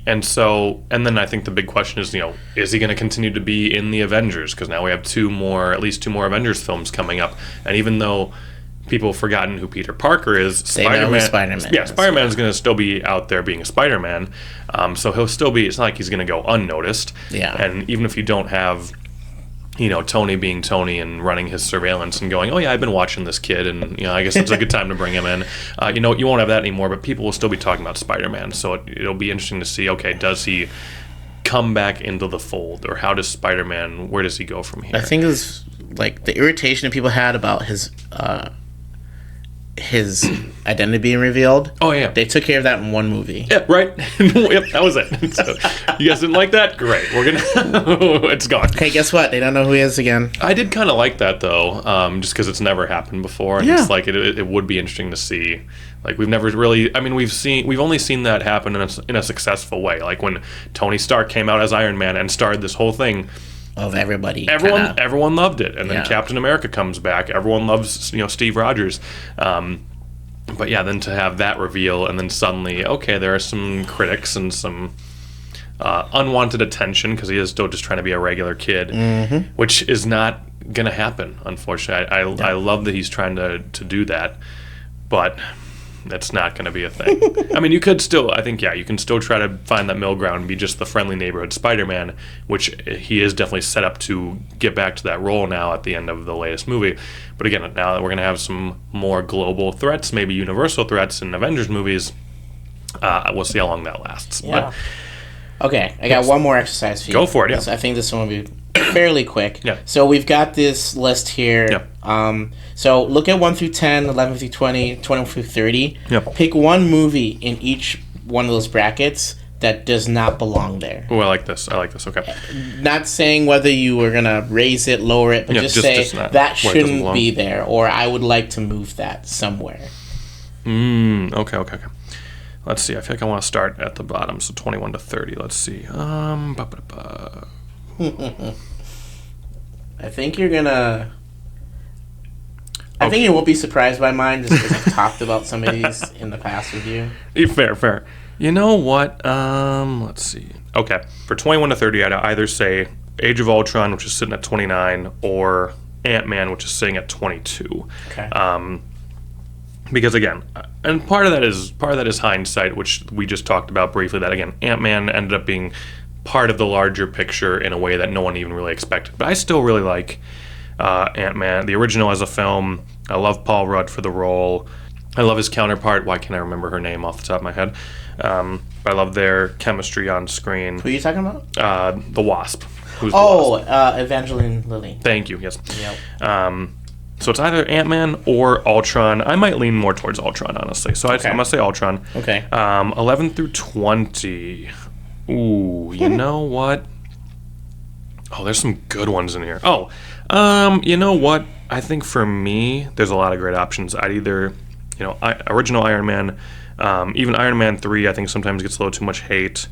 And so, and then I think the big question is, is he going to continue to be in the Avengers? Because now we have at least two more Avengers films coming up, and even though people have forgotten who Peter Parker is, Spider-Man. Yeah, Spider-Man is going to still be out there being a Spider-Man. So he'll still be, it's not like he's going to go unnoticed. Yeah. And even if you don't have, Tony being Tony and running his surveillance and going, oh yeah, I've been watching this kid, and, I guess it's a good time to bring him in. You won't have that anymore, but people will still be talking about Spider-Man. So it'll be interesting to see, okay, does he come back into the fold, or how does Spider-Man, where does he go from here? I think it was like the irritation that people had about his identity being revealed. Oh yeah, they took care of that in one movie. Yeah, right. Yep, that was it. So, you guys didn't like that? Great, we're gonna. It's gone. Okay, guess what? They don't know who he is again. I did kind of like that though, just because it's never happened before, and it's like it would be interesting to see. Like, we've never really. I mean, we've only seen that happen in a successful way. Like when Tony Stark came out as Iron Man and started this whole thing. Of everybody. Everyone loved it. And then Captain America comes back. Everyone loves, Steve Rogers. But yeah, then to have that reveal, and then suddenly, okay, there are some critics and some unwanted attention, because he is still just trying to be a regular kid, which is not going to happen, unfortunately. I love that he's trying to do that, but that's not going to be a thing. I mean, you could still, I think, you can still try to find that middle ground and be just the friendly neighborhood Spider-Man, which he is definitely set up to get back to that role now at the end of the latest movie. But again, now that we're going to have some more global threats, maybe universal threats in Avengers movies, we'll see how long that lasts. Yeah. Okay, I got one more exercise for you. Go for it, yeah. I think this one will be fairly quick. Yeah. So we've got this list here. Yeah. So look at 1 through 10, 11 through 20, 20 through 30. Yep. Pick one movie in each one of those brackets that does not belong there. Oh, I like this. Okay. Not saying whether you were going to raise it, lower it, but just say that shouldn't be there, or I would like to move that somewhere. Okay. Let's see. I feel like I want to start at the bottom, so 21 to 30. Let's see. I think you're gonna. I think you won't be surprised by mine, just because I've talked about some of these in the past with you. Fair. You know what? Let's see. Okay, for 21 to 30, I'd either say Age of Ultron, which is sitting at 29, or Ant-Man, which is sitting at 22. Okay. Because again, and part of that is hindsight, which we just talked about briefly. That again, Ant-Man ended up being part of the larger picture in a way that no one even really expected. But I still really like Ant-Man, the original as a film. I love Paul Rudd for the role. I love his counterpart. Why can't I remember her name off the top of my head? I love their chemistry on screen. Who are you talking about? The Wasp. Who's the Wasp? Evangeline Lilly. Thank you. Yes. Yep. So it's either Ant-Man or Ultron. I might lean more towards Ultron, honestly. So I'm going to say Ultron. Okay. 11 through 20. Ooh, you know what? Oh, there's some good ones in here. Oh, you know what? I think for me, there's a lot of great options. I'd either, original Iron Man, even Iron Man 3, I think sometimes gets a little too much hate.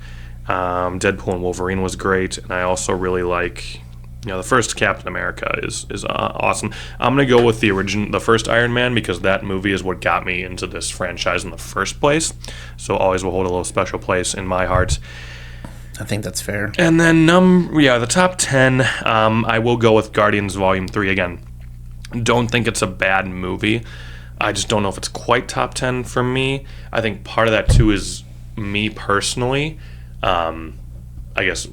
Deadpool and Wolverine was great, and I also really like... the first Captain America is awesome. I'm gonna go with the first Iron Man, because that movie is what got me into this franchise in the first place. So always will hold a little special place in my heart. I think that's fair. And then the top 10. I will go with Guardians Volume 3 again. Don't think it's a bad movie. I just don't know if it's quite top 10 for me. I think part of that too is me personally. I guess.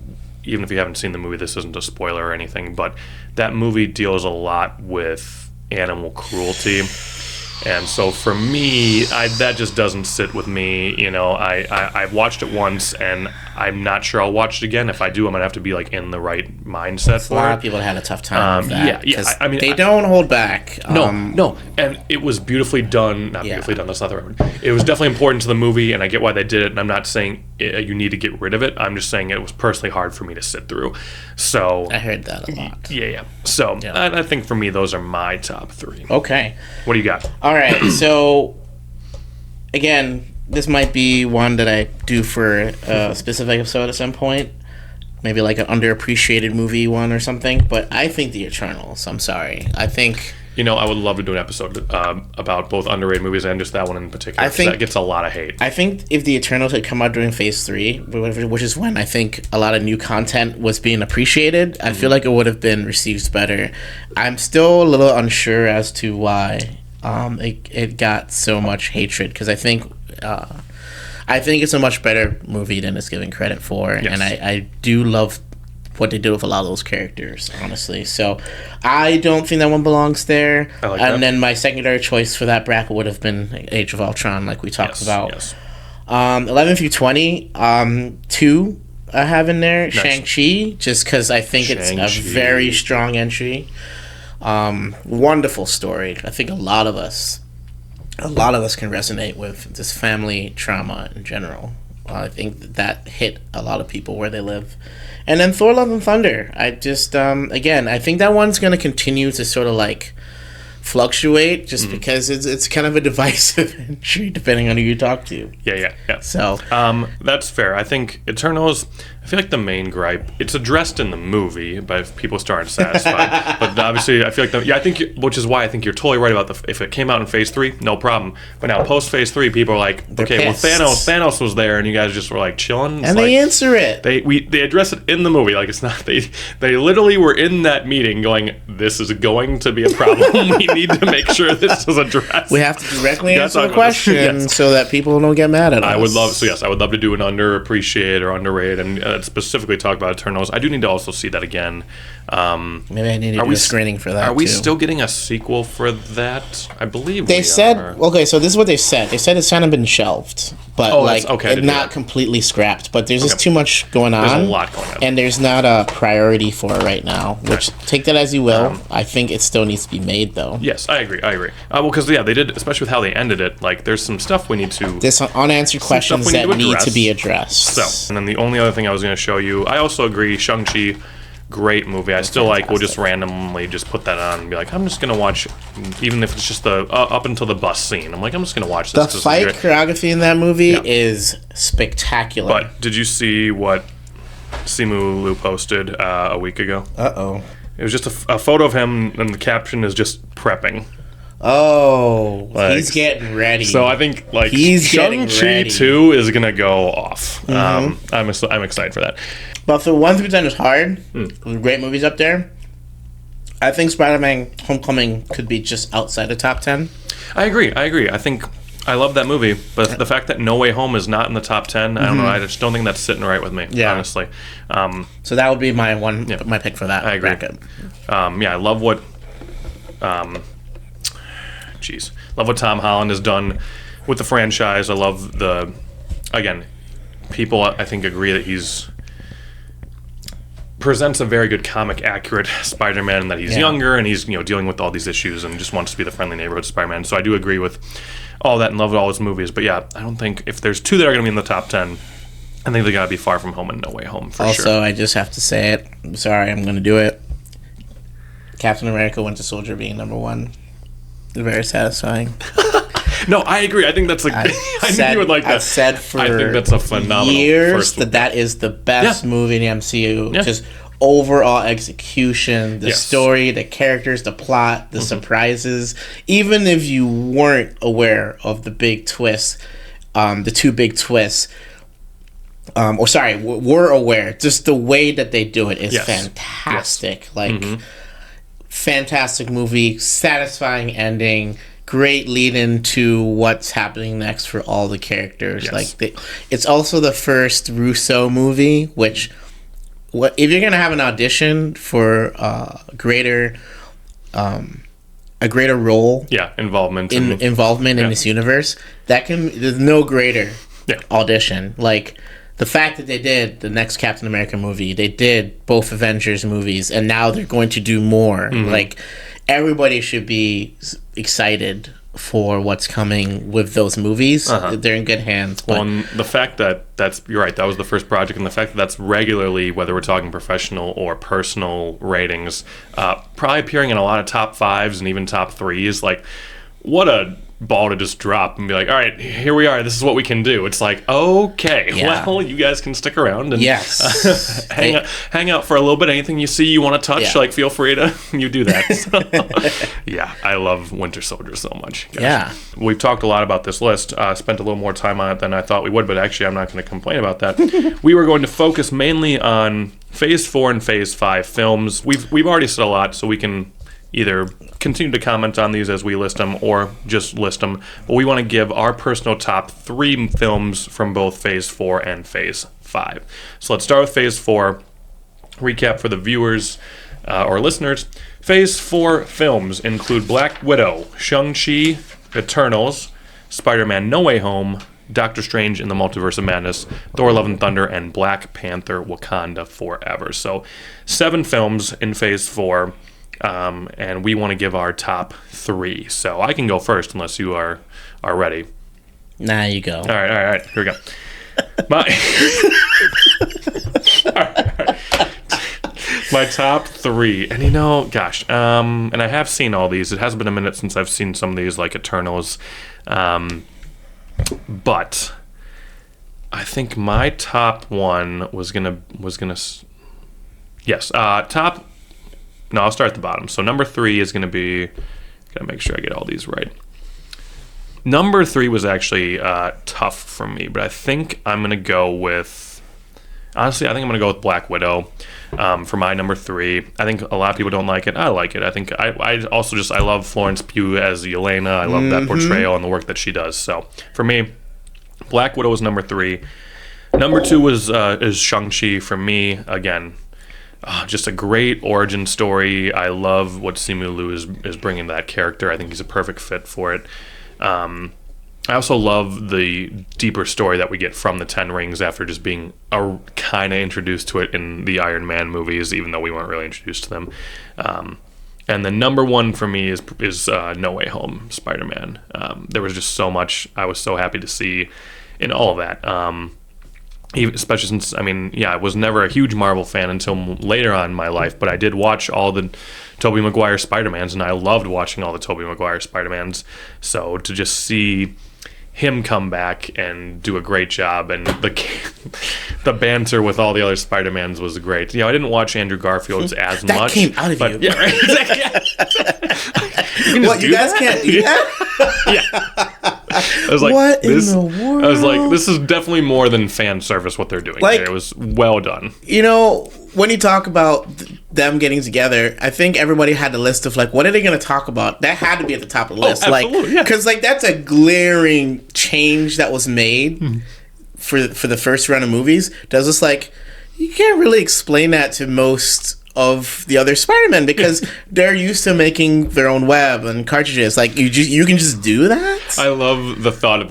Even if you haven't seen the movie, this isn't a spoiler or anything, but that movie deals a lot with animal cruelty. And so for me, that just doesn't sit with me. I've watched it once, and I'm not sure I'll watch it again. If I do, I'm gonna have to be like in the right mindset A for lot it. of people had a tough time with that. Yeah. 'cause I mean, they don't hold back. no, and it was beautifully done. Not beautifully done. That's not the right word. It was definitely important to the movie, and I get why they did it. And I'm not saying you need to get rid of it. I'm just saying it was personally hard for me to sit through. So I heard that a lot. yeah. So I think for me, those are my top 3. Okay. What do you got? All right. So again, this might be one that I do for a specific episode at some point. Maybe like an underappreciated movie one or something. But I think The Eternals. I'm sorry. I think... I would love to do an episode about both underrated movies and just that one in particular. I think that gets a lot of hate. I think if The Eternals had come out during Phase 3, which is when I think a lot of new content was being appreciated, I feel like it would have been received better. I'm still a little unsure as to why it got so much hatred, because I think it's a much better movie than it's given credit for, and I do love what they did with a lot of those characters, honestly. So I don't think that one belongs there. I like that. And then my secondary choice for that bracket would have been Age of Ultron, like we talked about. Yes. 11 through 20, 2 I have in there. Nice. Shang-Chi, just because I think it's a very strong entry. Wonderful story. I think a lot of us can resonate with this family trauma in general. I think that hit a lot of people where they live. And then Thor: Love and Thunder. I just, again, I think that one's going to continue to sort of like fluctuate just because it's kind of a divisive entry depending on who you talk to. Yeah. So that's fair. I think Eternals, I feel like the main gripe, it's addressed in the movie, but if people still aren't satisfied. But obviously, I feel like which is why I think you're totally right about if it came out in Phase 3, no problem. But now post Phase 3, people are like, okay, pissed. well Thanos was there, and you guys just were like chilling. and they answer it. They address it in the movie, like it's not they literally were in that meeting going, this is going to be a problem. We need to make sure this is addressed. We have to directly Yeah, answer talk the about this. question Yes. so that people don't get mad at us. I would love to do an underappreciated or underrated and specifically talk about Eternals. I do need to also see that again. Maybe I need to do a screening for that. Are we too. still getting a sequel for that? I believe They we said are. okay. So this is what they said. They said it's kind of been shelved, but not completely scrapped. But there's just too much going on. There's a lot going on, and there's not a priority for it right now. Which take that as you will. I think it still needs to be made though. Yes, I agree. Well, because they did, especially with how they ended it. Like, there's some stuff we need to. There's some unanswered questions we that need address. to be addressed. So, and then the only other thing I was going to show you, I also agree. Shang-Chi, great movie. I still we'll just randomly just put that on and be like, I'm just going to watch, even if it's just the up until the bus scene. I'm like, I'm just going to watch this. The fight choreography in that movie Yeah. is spectacular. But did you see what Simu Liu posted a week ago? Uh-oh. It was just a photo of him, and the caption is just prepping. Oh, Like, he's getting ready. So I think He's getting Shang-Chi ready. 2 is gonna go off. I'm excited for that. But for 1 through 10 is hard. Great movies up there. I think Spider-Man: Homecoming could be just outside the top 10. I agree. I think I love that movie, but the fact that No Way Home is not in the top 10, I don't know. I just don't think that's sitting right with me. Yeah. Honestly. So that would be my my pick for that. I agree. bracket. I love what. Love what Tom Holland has done with the franchise. I love people I think agree that he's presents a very good comic accurate Spider-Man, and that he's younger and he's dealing with all these issues and just wants to be the friendly neighborhood Spider-Man. So I do agree with all that and love all his movies. But yeah, I don't think if there's two that are going to be in the top 10, I think they got to be Far From Home and No Way Home for sure. Also, I just have to say it. I'm sorry, I'm going to do it. Captain America: Winter Soldier being number 1. Very satisfying. No, I agree. I think that's I knew you would like that. I've said for I think that's a phenomenal years first one. that is the best movie in the MCU. Yeah. Just overall execution, the Yes. story, the characters, the plot, the surprises. Even if you weren't aware of the big twists, the two big twists, were aware. Just the way that they do it is fantastic. Yes. Fantastic movie, satisfying ending, great lead into what's happening next for all the characters. Yes. It's also the first Russo movie, which if you're gonna have an audition for a greater role, involvement in this universe, there's no greater audition. the fact that they did the next Captain America movie, they did both Avengers movies, and now they're going to do more. Like, everybody should be excited for what's coming with those movies. They're in good hands. But Well, and the fact that you're right, that was the first project, and the fact that that's regularly, whether we're talking professional or personal ratings, probably appearing in a lot of top 5s and even top 3s, like, what a ball to just drop and be like, all right, here we are, this is what we can do. It's like, okay, well, you guys can stick around and hang out for a little bit. Anything you see you want to touch, like, feel free to you do that. So, yeah, I love Winter Soldier so much. Gosh. Yeah, We've talked a lot about this list, spent a little more time on it than I thought we would, but actually I'm not going to complain about that. We were going to focus mainly on Phase 4 and Phase 5 films. We've already said a lot, so we can either continue to comment on these as we list them or just list them. But we want to give our personal top 3 films from both Phase 4 and Phase 5. So let's start with Phase 4. Recap for the viewers or listeners. Phase 4 films include Black Widow, Shang-Chi, Eternals, Spider-Man No Way Home, Doctor Strange in the Multiverse of Madness, Thor Love and Thunder, and Black Panther Wakanda Forever. So 7 films in Phase 4. And we want to give our top 3. So I can go first unless you are ready. Nah, you go. All right. Here we go. My top 3. And gosh, and I have seen all these. It has been a minute since I've seen some of these, like Eternals. But I think my top one was gonna top. No, I'll start at the bottom. So number 3 is going to be... Gotta make sure I get all these right. Number 3 was actually tough for me, but I think I'm going to go with... Honestly, I think I'm going to go with Black Widow for my number 3. I think a lot of people don't like it. I like it. I think I also just... I love Florence Pugh as Yelena. I love that portrayal and the work that she does. So for me, Black Widow was number 3. Number 2 is Shang-Chi for me. Again... just a great origin story. I love what Simu Liu is bringing to that character. I think he's a perfect fit for it. I also love the deeper story that we get from the Ten Rings after just being kind of introduced to it in the Iron Man movies, even though we weren't really introduced to them. And the number 1 for me is No Way Home, Spider-Man. There was just so much I was so happy to see in all of that. Especially since, I was never a huge Marvel fan until later on in my life, but I did watch all the Tobey Maguire Spider-Mans, and I loved watching all the Tobey Maguire Spider-Mans. So to just see him come back and do a great job, and the banter with all the other Spider-Mans was great. I didn't watch Andrew Garfield's as that much. That came out of you. Yeah, right, exactly. What, you guys can't do that? Yeah. I was like, what in the world? I was like, this is definitely more than fan service what they're doing. Like, it was well done. When you talk about them getting together, I think everybody had the list of like, what are they going to talk about? That had to be at the top of the list. Absolutely, because that's a glaring change that was made for the first run of movies. Does this you can't really explain that to most of the other Spider-Men because they're used to making their own web and cartridges. You can just do that? I love the thought of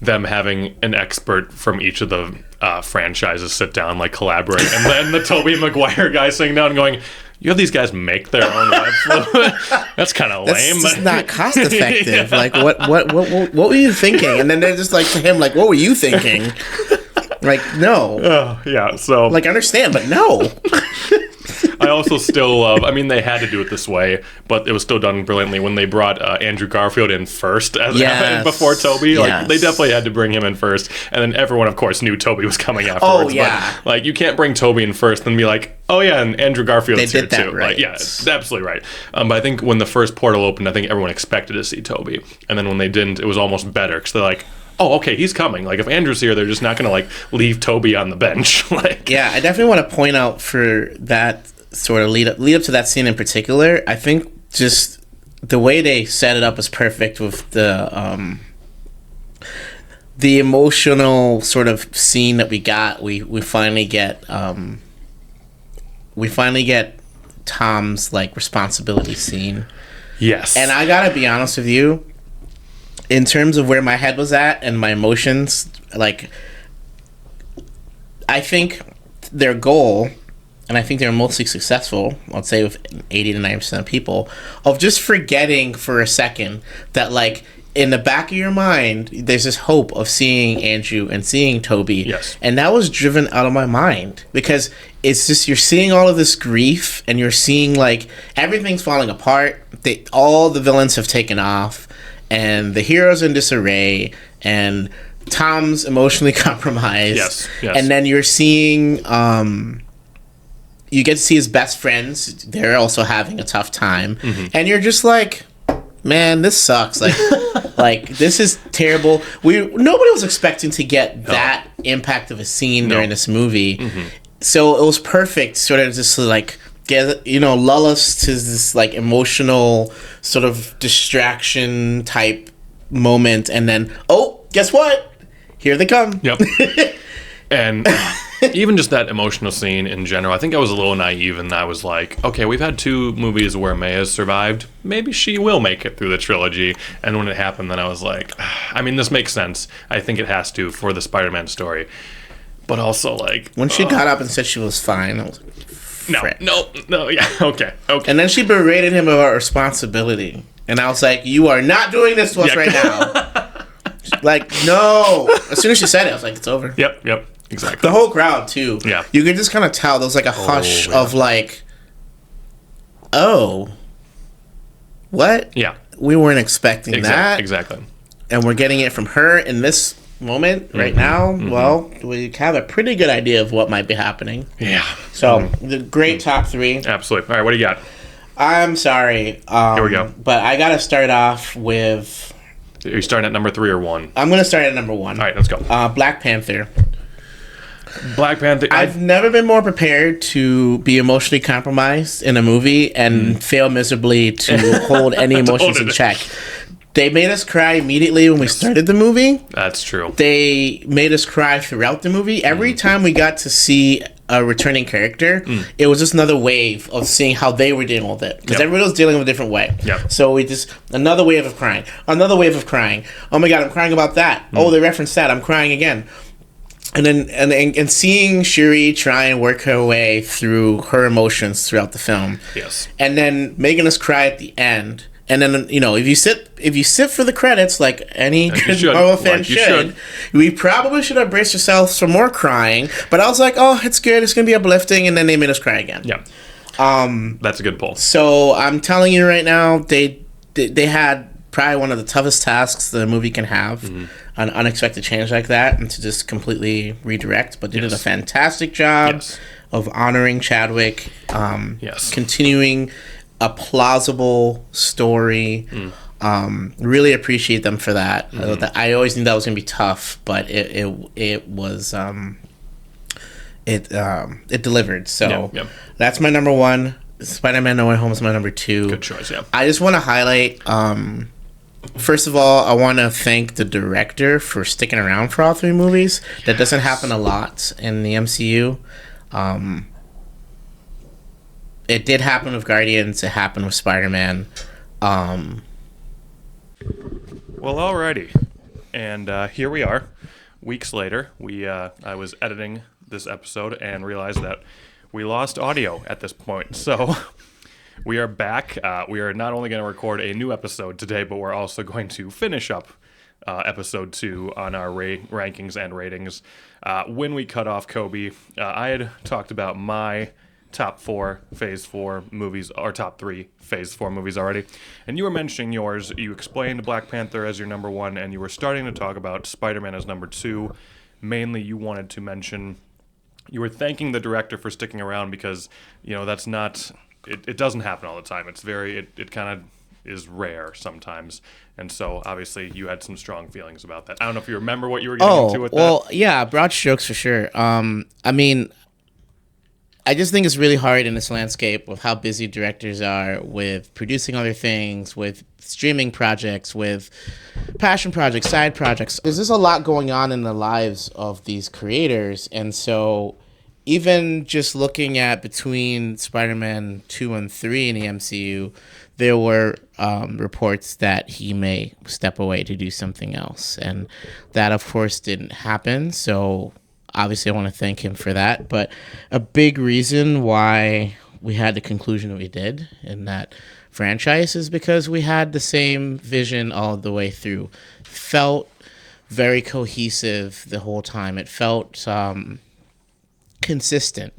them having an expert from each of the franchises sit down, collaborate, and then the Tobey Maguire guy sitting down and going, you have these guys make their own web fluid? That's kind of lame. That's just not cost effective. What were you thinking? And then they're just to him, what were you thinking? No. Oh, yeah, so... I understand, but no. I also still love... they had to do it this way, but it was still done brilliantly when they brought Andrew Garfield in first before Tobey. Yes. They definitely had to bring him in first, and then everyone, of course, knew Tobey was coming afterwards. Oh, yeah. But, you can't bring Tobey in first and be like, oh, yeah, and Andrew Garfield's here, too. Right. It's absolutely right. But I think when the first portal opened, I think everyone expected to see Tobey, and then when they didn't, it was almost better, because they're like, oh, okay, he's coming. If Andrew's here, they're just not going to, leave Tobey on the bench. Yeah, I definitely want to point out for that sort of lead up to that scene in particular, I think just the way they set it up is perfect with the emotional sort of scene that we got. We finally get Tom's responsibility scene. Yes. And I gotta be honest with you, in terms of where my head was at and my emotions, I think their goal, and I think they're mostly successful, I'd say with 80 to 90% of people, of just forgetting for a second that, like, in the back of your mind, there's this hope of seeing Andrew and seeing Toby. Yes. And that was driven out of my mind because it's just, you're seeing all of this grief and you're seeing, like, everything's falling apart. All the villains have taken off and the hero's in disarray and Tom's emotionally compromised. Yes. And then you're seeing, you get to see his best friends. They're also having a tough time. And you're just like, man, this sucks. Like, like this is terrible. Nobody was expecting to get that impact of a scene during this movie. So it was perfect, sort of just to, like, get, lull us to this, like, emotional sort of distraction type moment, and then, oh, guess what? Here they come. Yep. And even just that emotional scene in general, I think I was a little naive, and I was like, okay, we've had 2 movies where May has survived. Maybe she will make it through the trilogy. And when it happened, then I was like, I mean, this makes sense. I think it has to for the Spider-Man story. But also, like... When she got up and said she was fine, I was like, No, yeah, okay. And then she berated him about responsibility. And I was like, you are not doing this to us right now. Like, no. As soon as she said it, I was like, it's over. Yep, exactly. The whole crowd, too. Yeah. You could just kind of tell there was, like, a hush of, like, oh, what? Yeah. We weren't expecting that. Exactly. And we're getting it from her in this moment right now. Well, we have a pretty good idea of what might be happening. Yeah. So, the great top 3. Absolutely. All right, what do you got? I'm sorry. Here we go. But I got to start off with... Are you starting at number 3 or 1? I'm going to start at number 1. All right, let's go. Black Panther. Black Panther. I've never been more prepared to be emotionally compromised in a movie and fail miserably to hold any emotions in check. They made us cry immediately when we started the movie. That's true. They made us cry throughout the movie. Every time we got to see a returning character, it was just another wave of seeing how they were dealing with it. Because everybody was dealing with a different way. So we just, another wave of crying. Another wave of crying. Oh my God, I'm crying about that. Oh, they referenced that. I'm crying again. And then and seeing Shuri try and work her way through her emotions throughout the film. Yes. And then making us cry at the end. And then, if you sit for the credits like any good Marvel fan should, we probably should have braced ourselves for more crying. But I was like, oh, it's good. It's going to be uplifting. And then they made us cry again. Yeah. That's a good pull. So I'm telling you right now, they had probably one of the toughest tasks the movie can have, an unexpected change like that, and to just completely redirect. But they did a fantastic job of honoring Chadwick, continuing a plausible story. Really appreciate them for that. I always knew that was going to be tough, but it was it delivered. So that's my number 1. Spider-Man No Way Home is my number 2. Good choice. Yeah. I just want to highlight. First of all, I want to thank the director for sticking around for all 3 movies. That doesn't happen a lot in the MCU. It did happen with Guardians. It happened with Spider-Man. Well, alrighty. And here we are. Weeks later, I was editing this episode and realized that we lost audio at this point. So we are back. We are not only going to record a new episode today, but we're also going to finish up episode 2 on our rankings and ratings. When we cut off Kobe, I had talked about my top 4 Phase 4 movies, or top 3 Phase 4 movies already. And you were mentioning yours. You explained Black Panther as your number 1, and you were starting to talk about Spider-Man as number 2. Mainly, you wanted to mention, you were thanking the director for sticking around because, that's not, it doesn't happen all the time. It's it kind of is rare sometimes. And so, obviously, you had some strong feelings about that. I don't know if you remember what you were getting into with that. Well, yeah, broad strokes for sure. I just think it's really hard in this landscape of how busy directors are with producing other things, with streaming projects, with passion projects, side projects. There's just a lot going on in the lives of these creators. And so even just looking at between Spider-Man 2 and 3 in the MCU, there were reports that he may step away to do something else. And that, of course, didn't happen. So obviously, I want to thank him for that. But a big reason why we had the conclusion that we did in that franchise is because we had the same vision all the way through. Felt very cohesive the whole time. It felt consistent.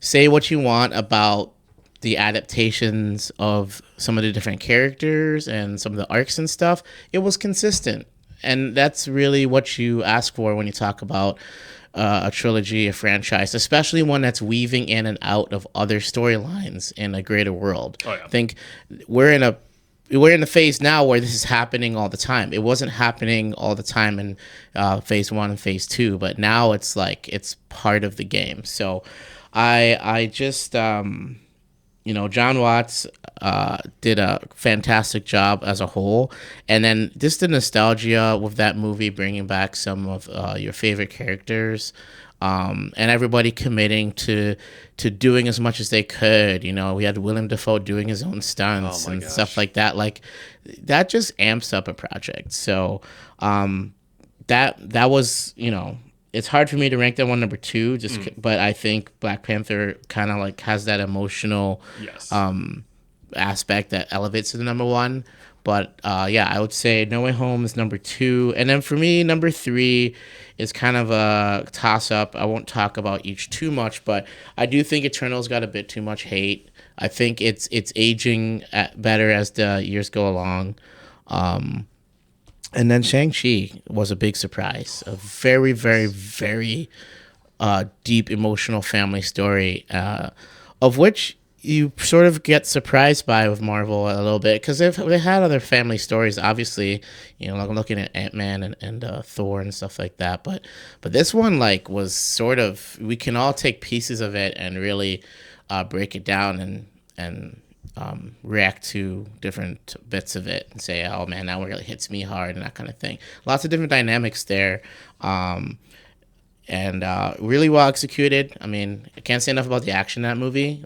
Say what you want about the adaptations of some of the different characters and some of the arcs and stuff. It was consistent, and that's really what you ask for when you talk about a trilogy, a franchise, especially one that's weaving in and out of other storylines in a greater world. Oh, yeah. I think we're in the phase now where this is happening all the time. It wasn't happening all the time in phase 1 and phase 2, but now it's like it's part of the game. So I just John Watts did a fantastic job as a whole, and then just the nostalgia with that movie, bringing back some of your favorite characters, and everybody committing to doing as much as they could. We had Willem Dafoe doing his own stunts and stuff like that. Like that just amps up a project. So that was it's hard for me to rank that one number 2, but I think Black Panther kind of like has that emotional aspect that elevates to the number 1. But I would say No Way Home is number 2, and then for me, number 3 is kind of a toss up. I won't talk about each too much, but I do think Eternal's got a bit too much hate. I think it's aging better as the years go along. And then Shang-Chi was a big surprise. A very, very, very deep emotional family story, of which you sort of get surprised by with Marvel a little bit, because they had other family stories, obviously, like looking at Ant-Man and Thor and stuff like that. But this one was sort of, we can all take pieces of it and really break it down and react to different bits of it and say, oh man, that really hits me hard and that kind of thing. Lots of different dynamics there, and really well executed. I mean, I can't say enough about the action in that movie.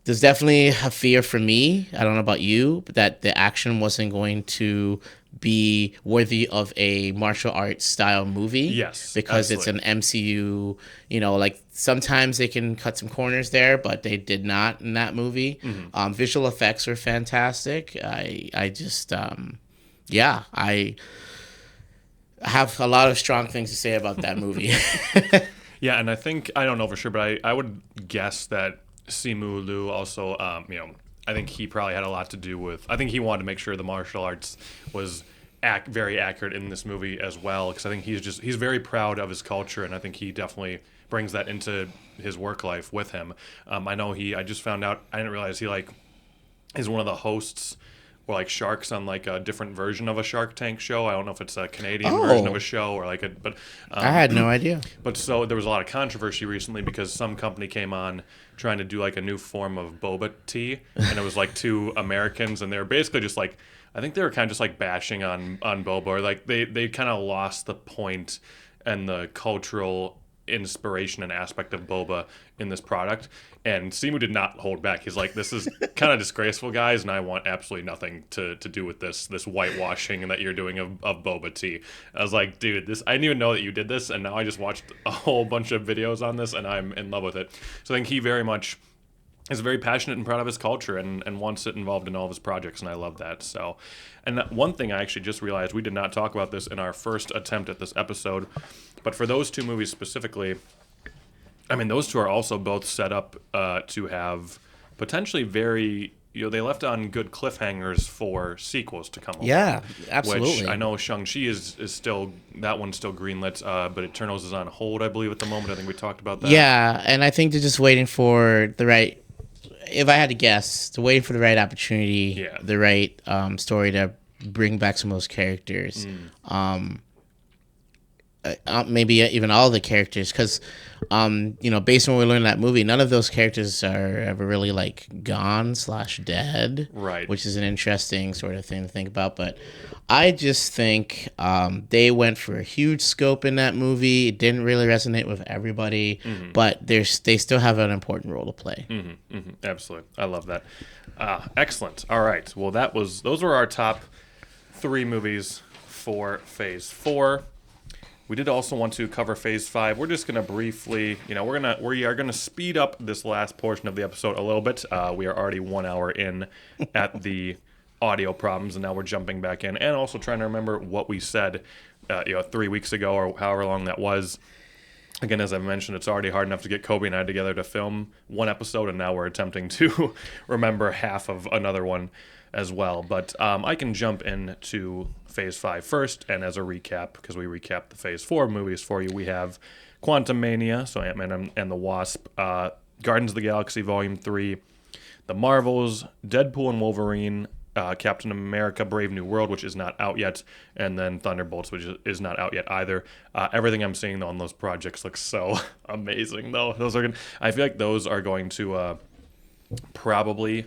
There's definitely a fear for me, I don't know about you, but that the action wasn't going to be worthy of a martial arts style movie. Yes, because absolutely. It's an MCU. Sometimes they can cut some corners there, but they did not in that movie. Mm-hmm. Visual effects are fantastic. I just I have a lot of strong things to say about that movie. Yeah, and I think, I don't know for sure, but I would guess that Simu Liu also, I think he probably had a lot to do with, I think he wanted to make sure the martial arts was very accurate in this movie as well, because I think he's very proud of his culture, and I think he definitely brings that into his work life with him. I just found out, I didn't realize he is one of the hosts or sharks on a different version of a Shark Tank show. I don't know if it's a Canadian version of a show or but I had no idea. But so there was a lot of controversy recently because some company came on trying to do a new form of boba tea, and it was 2 Americans, and they were basically just I think they were kind of just bashing on boba, or they kind of lost the point and the cultural inspiration and aspect of boba in this product. And Simu did not hold back. He's like, this is kind of disgraceful, guys, and I want absolutely nothing to do with this whitewashing that you're doing of boba tea. I was like, dude, I didn't even know that you did this, and now I just watched a whole bunch of videos on this, and I'm in love with it. So I think he very much is very passionate and proud of his culture and wants it involved in all of his projects, and I love that. So, and one thing I actually just realized, we did not talk about this in our first attempt at this episode, but for those 2 movies specifically, I mean, those 2 are also both set up to have potentially very, they left on good cliffhangers for sequels to come. Yeah, absolutely. Which I know Shang-Chi is still, that one's still greenlit, but Eternals is on hold, I believe, at the moment. I think we talked about that. Yeah, and I think they're just waiting for the right, if I had to guess, they're waiting for the right opportunity, the right story to bring back some of those characters. Maybe even all the characters, because based on what we learned in that movie, none of those characters are ever really gone/dead, right? Which is an interesting sort of thing to think about. But I just think they went for a huge scope in that movie. It didn't really resonate with everybody, but they still have an important role to play. Absolutely, I love that. Excellent. All right, well, those were our top 3 movies for Phase 4. We did also want to cover Phase 5. We're just gonna briefly, we are gonna speed up this last portion of the episode a little bit. We are already 1 hour in at the audio problems, and now we're jumping back in, and also trying to remember what we said, 3 weeks ago or however long that was. Again, as I mentioned, it's already hard enough to get Kobe and I together to film one episode, and now we're attempting to remember half of another one as well. But I can jump into Phase 5 first, and as a recap, because we recapped the Phase 4 movies for you, we have Quantumania, so Ant-Man and the Wasp, Guardians of the Galaxy Volume 3, The Marvels, Deadpool and Wolverine, Captain America Brave New World, which is not out yet, and then Thunderbolts, which is not out yet either. Everything I'm seeing on those projects looks so amazing, though. I feel like those are going to probably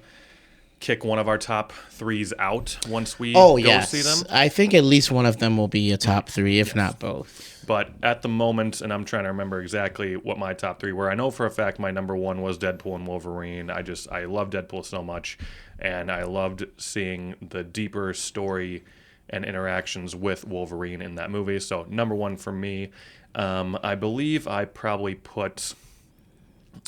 kick one of our top threes out once we go see them. I think at least one of them will be a top three, if not both. But at the moment, and I'm trying to remember exactly what my top three were, I know for a fact my number one was Deadpool and Wolverine. I love Deadpool so much, and I loved seeing the deeper story and interactions with Wolverine in that movie. So number one for me, I believe I probably put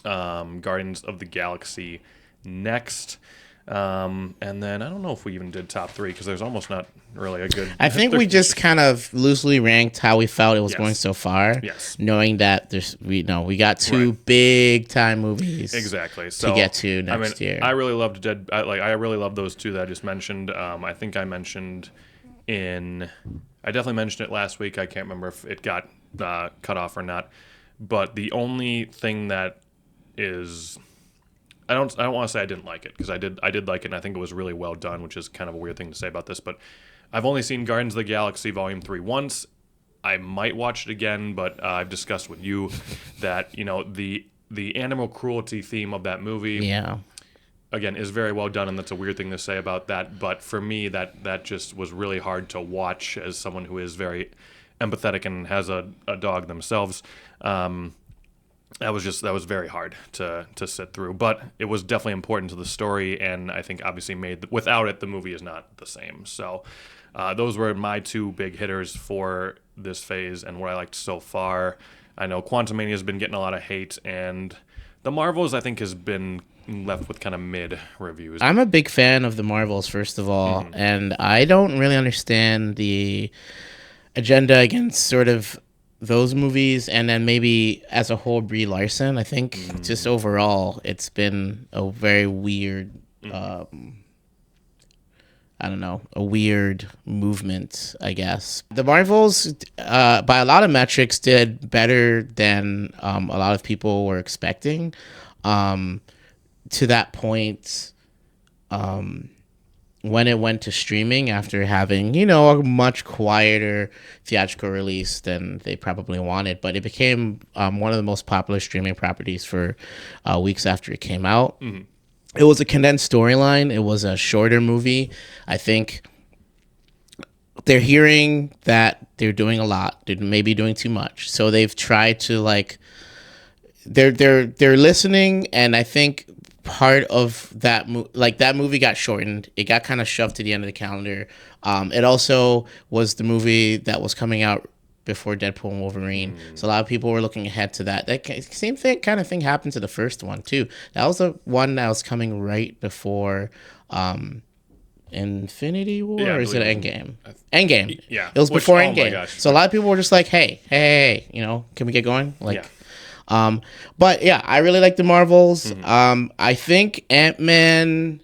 Guardians of the Galaxy next. And then I don't know if we even did top three, because there's almost not really a good. I think we just kind of loosely ranked how we felt it was going so far. Yes. Knowing that we got two big time movies. Exactly. To get to next year. I really loved I really loved those two that I just mentioned. I think I definitely mentioned it last week. I can't remember if it got cut off or not. But the only thing that is, I don't want to say I didn't like it, because I did like it, and I think it was really well done, which is kind of a weird thing to say about this, but I've only seen Guardians of the Galaxy Volume 3 once. I might watch it again, but I've discussed with you that, the animal cruelty theme of that movie, again, is very well done, and that's a weird thing to say about that, but for me, that just was really hard to watch as someone who is very empathetic and has a dog themselves. That was very hard to sit through, but it was definitely important to the story, and I think obviously without it, the movie is not the same. So those were my two big hitters for this phase and what I liked so far. I know Quantumania has been getting a lot of hate, and The Marvels, I think, has been left with kind of mid reviews. I'm a big fan of The Marvels, first of all, and I don't really understand the agenda against sort of those movies, and then maybe as a whole Brie Larson. I think just overall it's been a very weird a weird movement, I guess. The Marvels, by a lot of metrics, did better than a lot of people were expecting. To that point, when it went to streaming after having, a much quieter theatrical release than they probably wanted, but it became one of the most popular streaming properties for weeks after it came out. Mm-hmm. It was a condensed storyline. It was a shorter movie. I think they're hearing that they're doing a lot. They're maybe doing too much. So they've tried to they're listening, and I think part of that that movie got shortened. It got kind of shoved to the end of the calendar. It also was the movie that was coming out before Deadpool and Wolverine. So a lot of people were looking ahead to that. That same kind of thing happened to the first one too. That was the one that was coming right before Infinity War, or is it Endgame? Endgame. Yeah. It was before Endgame. So a lot of people were just like, hey, can we get going? But yeah, I really like the Marvels. I think Ant-Man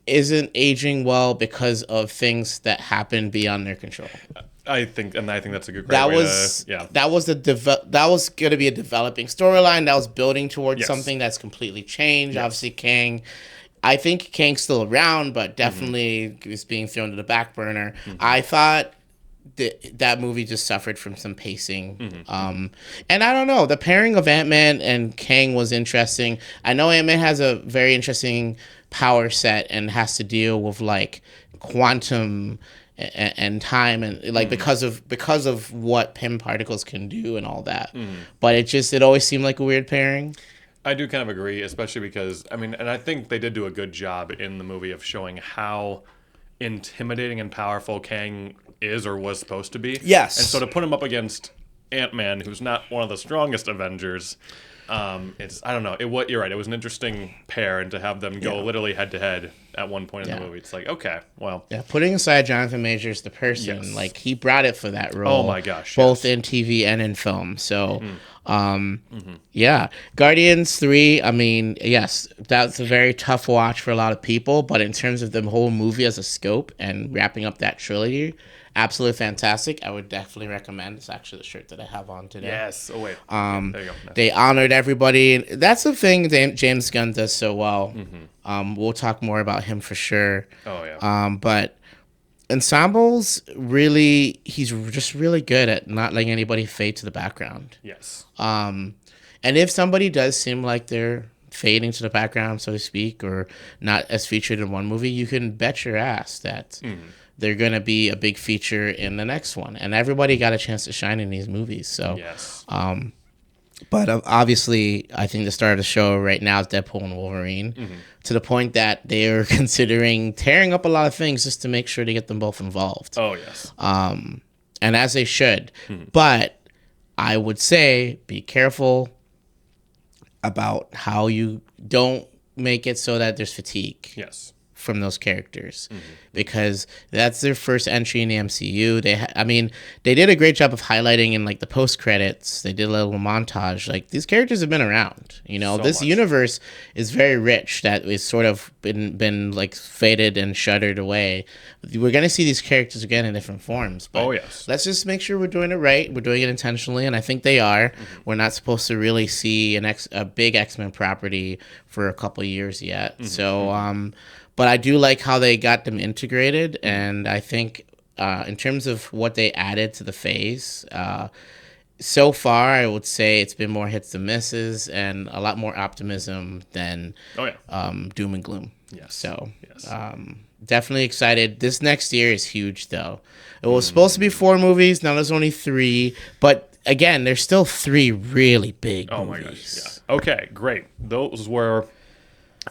isn't aging well because of things that happen beyond their control. I think that's a good. That was going to be a developing storyline that was building towards something that's completely changed. Yes. Obviously, Kang. I think Kang's still around, but definitely is being thrown to the back burner. I thought that movie just suffered from some pacing. And I don't know, the pairing of Ant-Man and Kang was interesting. I know Ant-Man has a very interesting power set and has to deal with quantum and time and because of what Pym particles can do and all that. But it always seemed like a weird pairing. I do kind of agree, especially because and I think they did do a good job in the movie of showing how intimidating and powerful Kang is or was supposed to be. Yes. And so to put him up against Ant-Man, who's not one of the strongest Avengers, it's, I don't know. You're right. It was an interesting pair, and to have them go literally head to head at one point in the movie, it's like, okay, well, yeah. Putting aside Jonathan Majors, the person, like he brought it for that role. Oh my gosh, both in TV and in film. So, yeah, Guardians 3. I mean, yes, that's a very tough watch for a lot of people, but in terms of the whole movie as a scope and wrapping up that trilogy, absolutely fantastic. I would definitely recommend. It's actually the shirt that I have on today. yes. Oh wait, there you go. Nice. They honored everybody. That's the thing that James Gunn does so well. We'll talk more about him for sure. Oh yeah. But ensembles, really, he's just really good at not letting anybody fade to the background. Yes. And if somebody does seem like they're fading to the background, so to speak, or not as featured in one movie, you can bet your ass that they're going to be a big feature in the next one. And everybody got a chance to shine in these movies. So, yes. But obviously, I think the star of the show right now is Deadpool and Wolverine, to the point that they are considering tearing up a lot of things just to make sure to get them both involved. Oh yes. And as they should. But I would say be careful about how you don't make it so that there's fatigue. Yes. From those characters, because that's their first entry in the MCU. They did a great job of highlighting in like the post credits. They did a little montage. Like, these characters have been around. You know, this universe is very rich. That is sort of been like faded and shuttered away. We're gonna see these characters again in different forms. But yes. let's just make sure we're doing it right. We're doing it intentionally, and I think they are. We're not supposed to really see a big X-Men property for a couple years yet. So. But I do like how they got them integrated, and I think in terms of what they added to the phase, so far I would say it's been more hits than misses and a lot more optimism than doom and gloom. Yes. So definitely excited. This next year is huge, though. It was supposed to be 4 movies. Now there's only 3. But again, there's still 3 really big movies. Oh my gosh. Yeah. Okay, great. Those were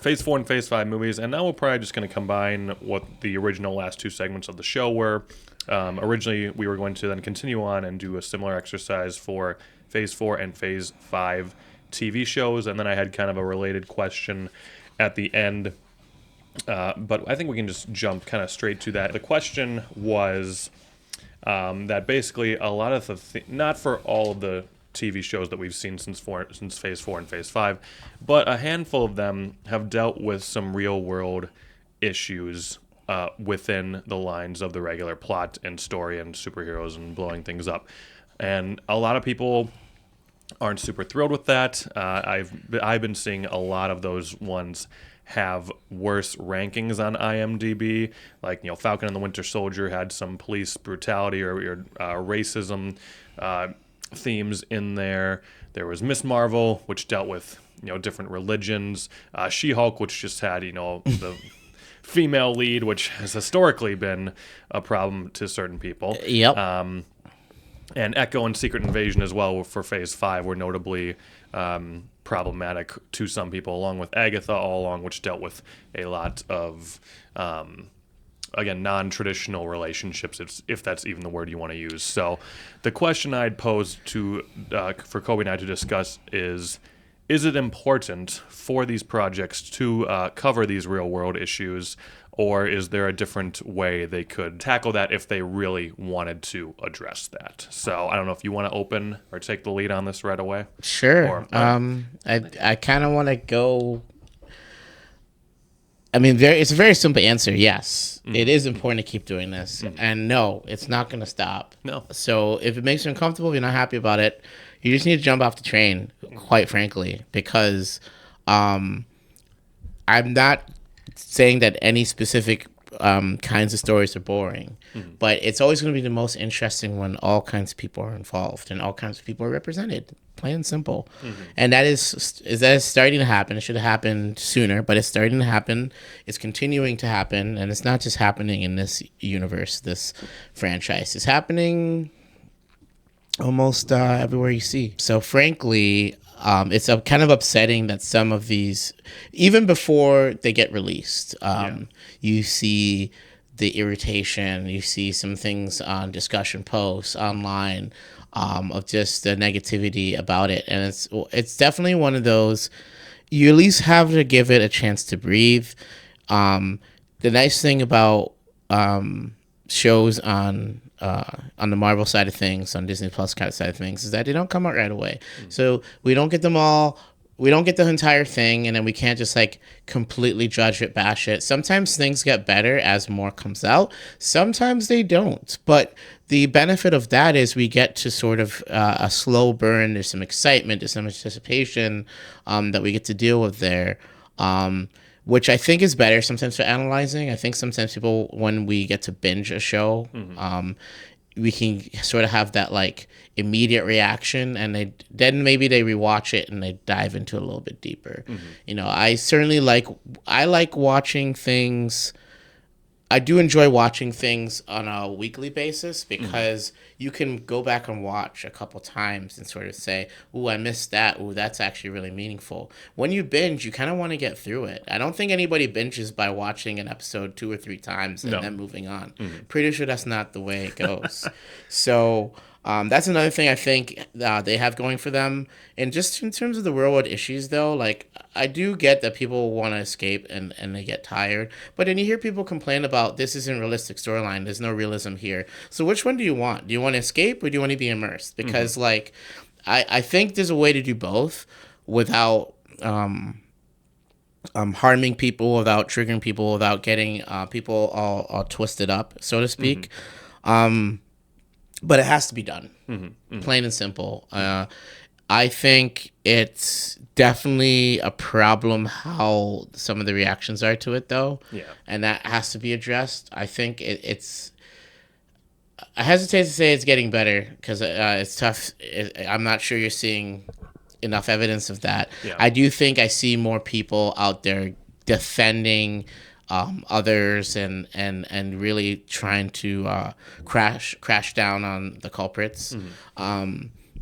Phase 4 and Phase 5 movies, and now we're probably just going to combine what the original last 2 segments of the show were. Originally, we were going to then continue on and do a similar exercise for Phase 4 and Phase 5 TV shows, and then I had kind of a related question at the end, but I think we can just jump kind of straight to that. The question was that basically a lot of not for all of the TV shows that we've seen since Phase 4 and Phase 5, but a handful of them have dealt with some real-world issues within the lines of the regular plot and story and superheroes and blowing things up. And a lot of people aren't super thrilled with that. I've been seeing a lot of those ones have worse rankings on IMDb. Like, Falcon and the Winter Soldier had some police brutality or racism themes in there. There was Miss Marvel, which dealt with different religions. She-Hulk, which just had the female lead, which has historically been a problem to certain people. Yep. And Echo and Secret Invasion as well for Phase 5 were notably problematic to some people, along with Agatha all along, which dealt with a lot of again, non-traditional relationships, if that's even the word you want to use. So the question I'd posed for Kobe and I to discuss is it important for these projects to cover these real-world issues, or is there a different way they could tackle that if they really wanted to address that? So I don't know if you want to open or take the lead on this right away. Sure. I kind of want to go... it's a very simple answer. Yes, it is important to keep doing this. And no, it's not going to stop. No. So if it makes you uncomfortable, if you're not happy about it, you just need to jump off the train, quite frankly, because I'm not saying that any specific kinds of stories are boring, but it's always going to be the most interesting when all kinds of people are involved and all kinds of people are represented. Plain and simple. And that is starting to happen. It should have happened sooner, but it's starting to happen. It's continuing to happen, and it's not just happening in this universe, this franchise. It's happening almost everywhere you see. So frankly, it's kind of upsetting that some of these, even before they get released, you see the irritation. You see some things on discussion posts online, of just the negativity about it, and it's definitely one of those. You at least have to give it a chance to breathe. The nice thing about shows on the Marvel side of things, on Disney Plus kind of side of things, is that they don't come out right away. So we don't get them all. We don't get the entire thing, and then we can't just like completely judge it, bash it. Sometimes things get better as more comes out. Sometimes they don't. But the benefit of that is we get to sort of a slow burn. There's some excitement, there's some anticipation that we get to deal with there. Which I think is better sometimes for analyzing. I think sometimes people, when we get to binge a show, we can sort of have that like immediate reaction, and then maybe they rewatch it and they dive into it a little bit deeper. I like watching things. I do enjoy watching things on a weekly basis because you can go back and watch a couple times and sort of say, "Ooh, I missed that. Ooh, that's actually really meaningful." When you binge, you kind of want to get through it. I don't think anybody binges by watching an episode 2 or 3 times and then moving on. Pretty sure that's not the way it goes. So that's another thing I think they have going for them. And just in terms of the real world issues, though, like I do get that people want to escape and they get tired. But then you hear people complain about this isn't realistic storyline. There's no realism here. So which one do you want? Do you want to escape or do you want to be immersed? Because like I think there's a way to do both without harming people, without triggering people, without getting people all twisted up, so to speak. But it has to be done, plain and simple. I think it's definitely a problem how some of the reactions are to it, though. Yeah. And that has to be addressed. I think it's. I hesitate to say it's getting better because it's tough. I'm not sure you're seeing enough evidence of that. Yeah. I do think I see more people out there defending others and really trying to crash down on the culprits.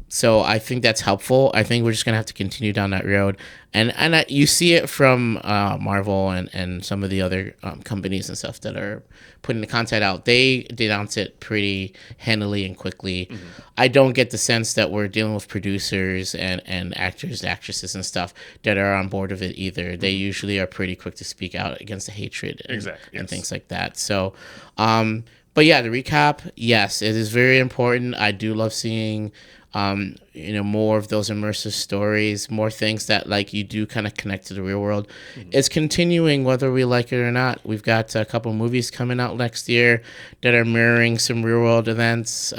So I think that's helpful. I think we're just gonna have to continue down that road, and you see it from Marvel and some of the other companies and stuff that are putting the content out. They denounce it pretty handily and quickly. I don't get the sense that we're dealing with producers and actors, actresses, and stuff that are on board with it either. They usually are pretty quick to speak out against the hatred and things like that. So, but yeah, to recap, yes, it is very important. I do love seeing more of those immersive stories, more things that like you do kind of connect to the real world. It's continuing whether we like it or not. We've got a couple movies coming out next year that are mirroring some real world events.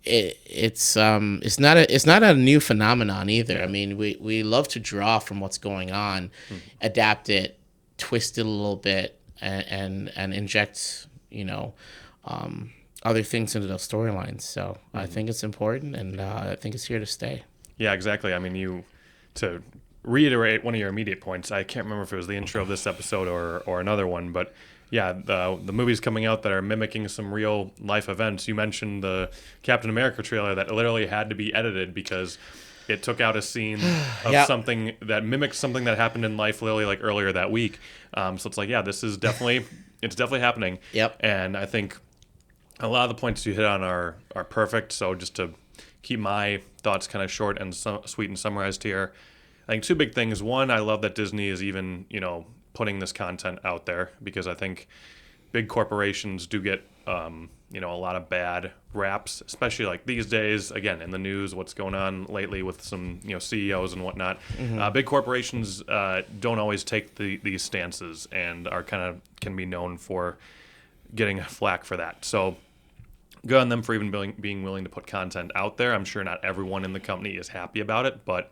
It's not a new phenomenon either. I mean, we love to draw from what's going on, adapt it, twist it a little bit, and inject other things into those storylines. So I think it's important, and I think it's here to stay. Yeah, exactly. I mean, to reiterate one of your immediate points, I can't remember if it was the intro of this episode or another one, but yeah, the movies coming out that are mimicking some real life events. You mentioned the Captain America trailer that literally had to be edited because it took out a scene of something that mimics something that happened in life literally like earlier that week. So it's like, yeah, this is definitely happening. Yep. And I think a lot of the points you hit on are perfect. So just to keep my thoughts kind of short and sweet and summarized here, I think 2 big things. One, I love that Disney is even, putting this content out there because I think big corporations do get, a lot of bad raps, especially like these days, again, in the news, what's going on lately with some, CEOs and whatnot. Big corporations don't always take these stances and can be known for getting flack for that. So good on them for even being willing to put content out there. I'm sure not everyone in the company is happy about it, but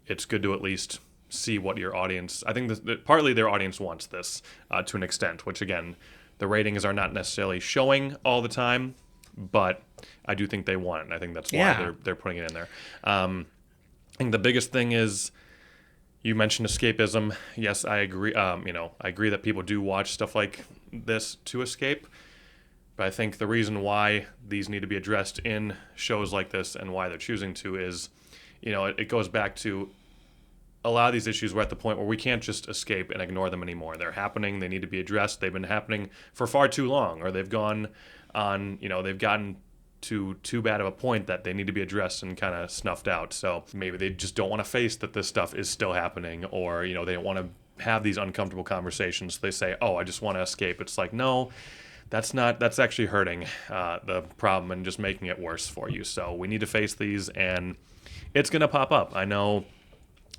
it's good to at least see what your audience. I think that partly their audience wants this to an extent, which again, the ratings are not necessarily showing all the time, but I do think they want it. And I think that's why they're putting it in there. I think the biggest thing is you mentioned escapism. Yes, I agree. I agree that people do watch stuff like this to escape. But I think the reason why these need to be addressed in shows like this and why they're choosing to is, it goes back to a lot of these issues, we're at the point where we can't just escape and ignore them anymore. They're happening. They need to be addressed. They've been happening for far too long, or they've gone on, they've gotten to too bad of a point that they need to be addressed and kind of snuffed out. So maybe they just don't want to face that this stuff is still happening, or, they don't want to have these uncomfortable conversations. They say, oh, I just want to escape. It's like, no, that's actually hurting the problem and just making it worse for you. So we need to face these, and it's going to pop up. I know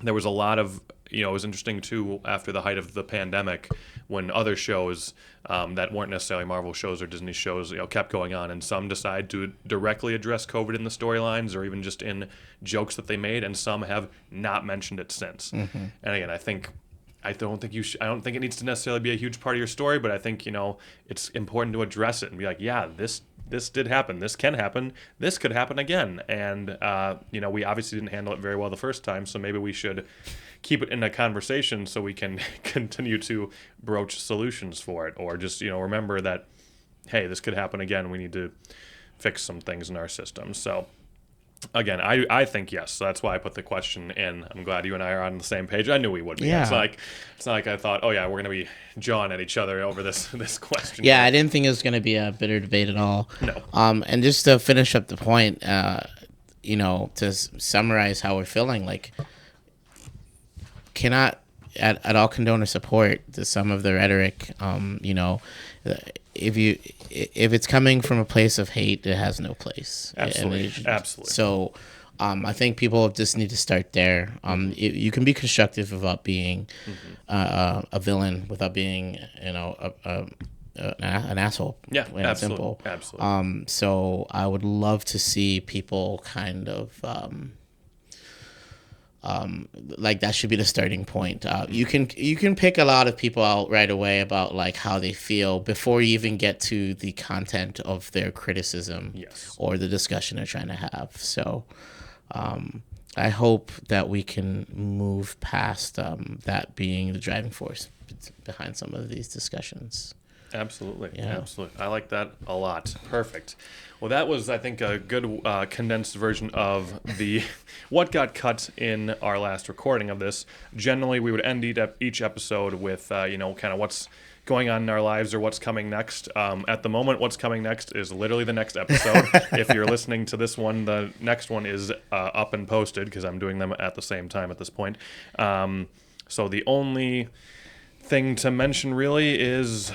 there was a lot of, it was interesting too after the height of the pandemic when other shows that weren't necessarily Marvel shows or Disney shows, kept going on, and some decide to directly address COVID in the storylines or even just in jokes that they made, and some have not mentioned it since. Mm-hmm. And again, I don't think it needs to necessarily be a huge part of your story, but I think, it's important to address it and be like, yeah, this did happen. This can happen. This could happen again. And, we obviously didn't handle it very well the first time, so maybe we should keep it in a conversation so we can continue to broach solutions for it, or just, remember that, hey, this could happen again. We need to fix some things in our system. So, again, I think yes. So that's why I put the question in. I'm glad you and I are on the same page. I knew we would be. Yeah. It's not like I thought, oh yeah, we're gonna be jawing at each other over this question. Yeah, I didn't think it was going to be a bitter debate at all. No. And just to finish up the point, to summarize how we're feeling, like, cannot at all condone or support some of the rhetoric. If it's coming from a place of hate, it has no place. Absolutely. Absolutely. So, I think people just need to start there. You can be constructive without being a villain, without being, an asshole. Yeah, plain and absolutely. simple. Absolutely. So I would love to see people kind of. Like that should be the starting point. You can pick a lot of people out right away about like how they feel before you even get to the content of their criticism, Yes. or the discussion they're trying to have. So I hope that we can move past that being the driving force behind some of these discussions. Absolutely. Yeah. Absolutely. I like that a lot. Perfect. Well, that was, I think, a good condensed version of what got cut in our last recording of this. Generally, we would end each episode with, kind of what's going on in our lives or what's coming next. At the moment, what's coming next is literally the next episode. If you're listening to this one, the next one is up and posted because I'm doing them at the same time at this point. So the only thing to mention really is...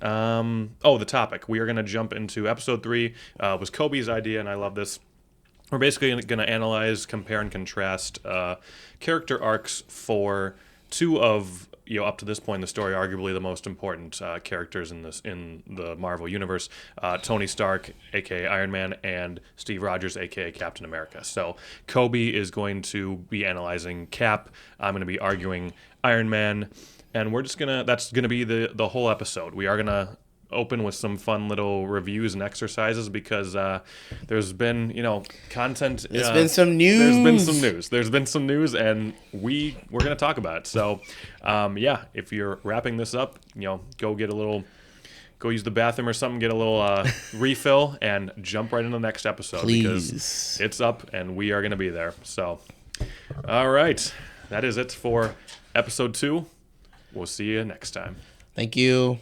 the topic. We are going to jump into episode 3. Was Kobe's idea, and I love this. We're basically going to analyze, compare, and contrast character arcs for two of, up to this point in the story, arguably the most important characters in the Marvel universe, Tony Stark, aka Iron Man, and Steve Rogers, aka Captain America. So Kobe is going to be analyzing Cap. I'm going to be arguing Iron Man. And that's gonna be the whole episode. We are gonna open with some fun little reviews and exercises because there's been, content. There's been some news. There's been some news, and we're gonna talk about it. So, if you're wrapping this up, go use the bathroom or something, get a little refill, and jump right into the next episode. Please. Because it's up, and we are gonna be there. So, all right, that is it for episode 2. We'll see you next time. Thank you.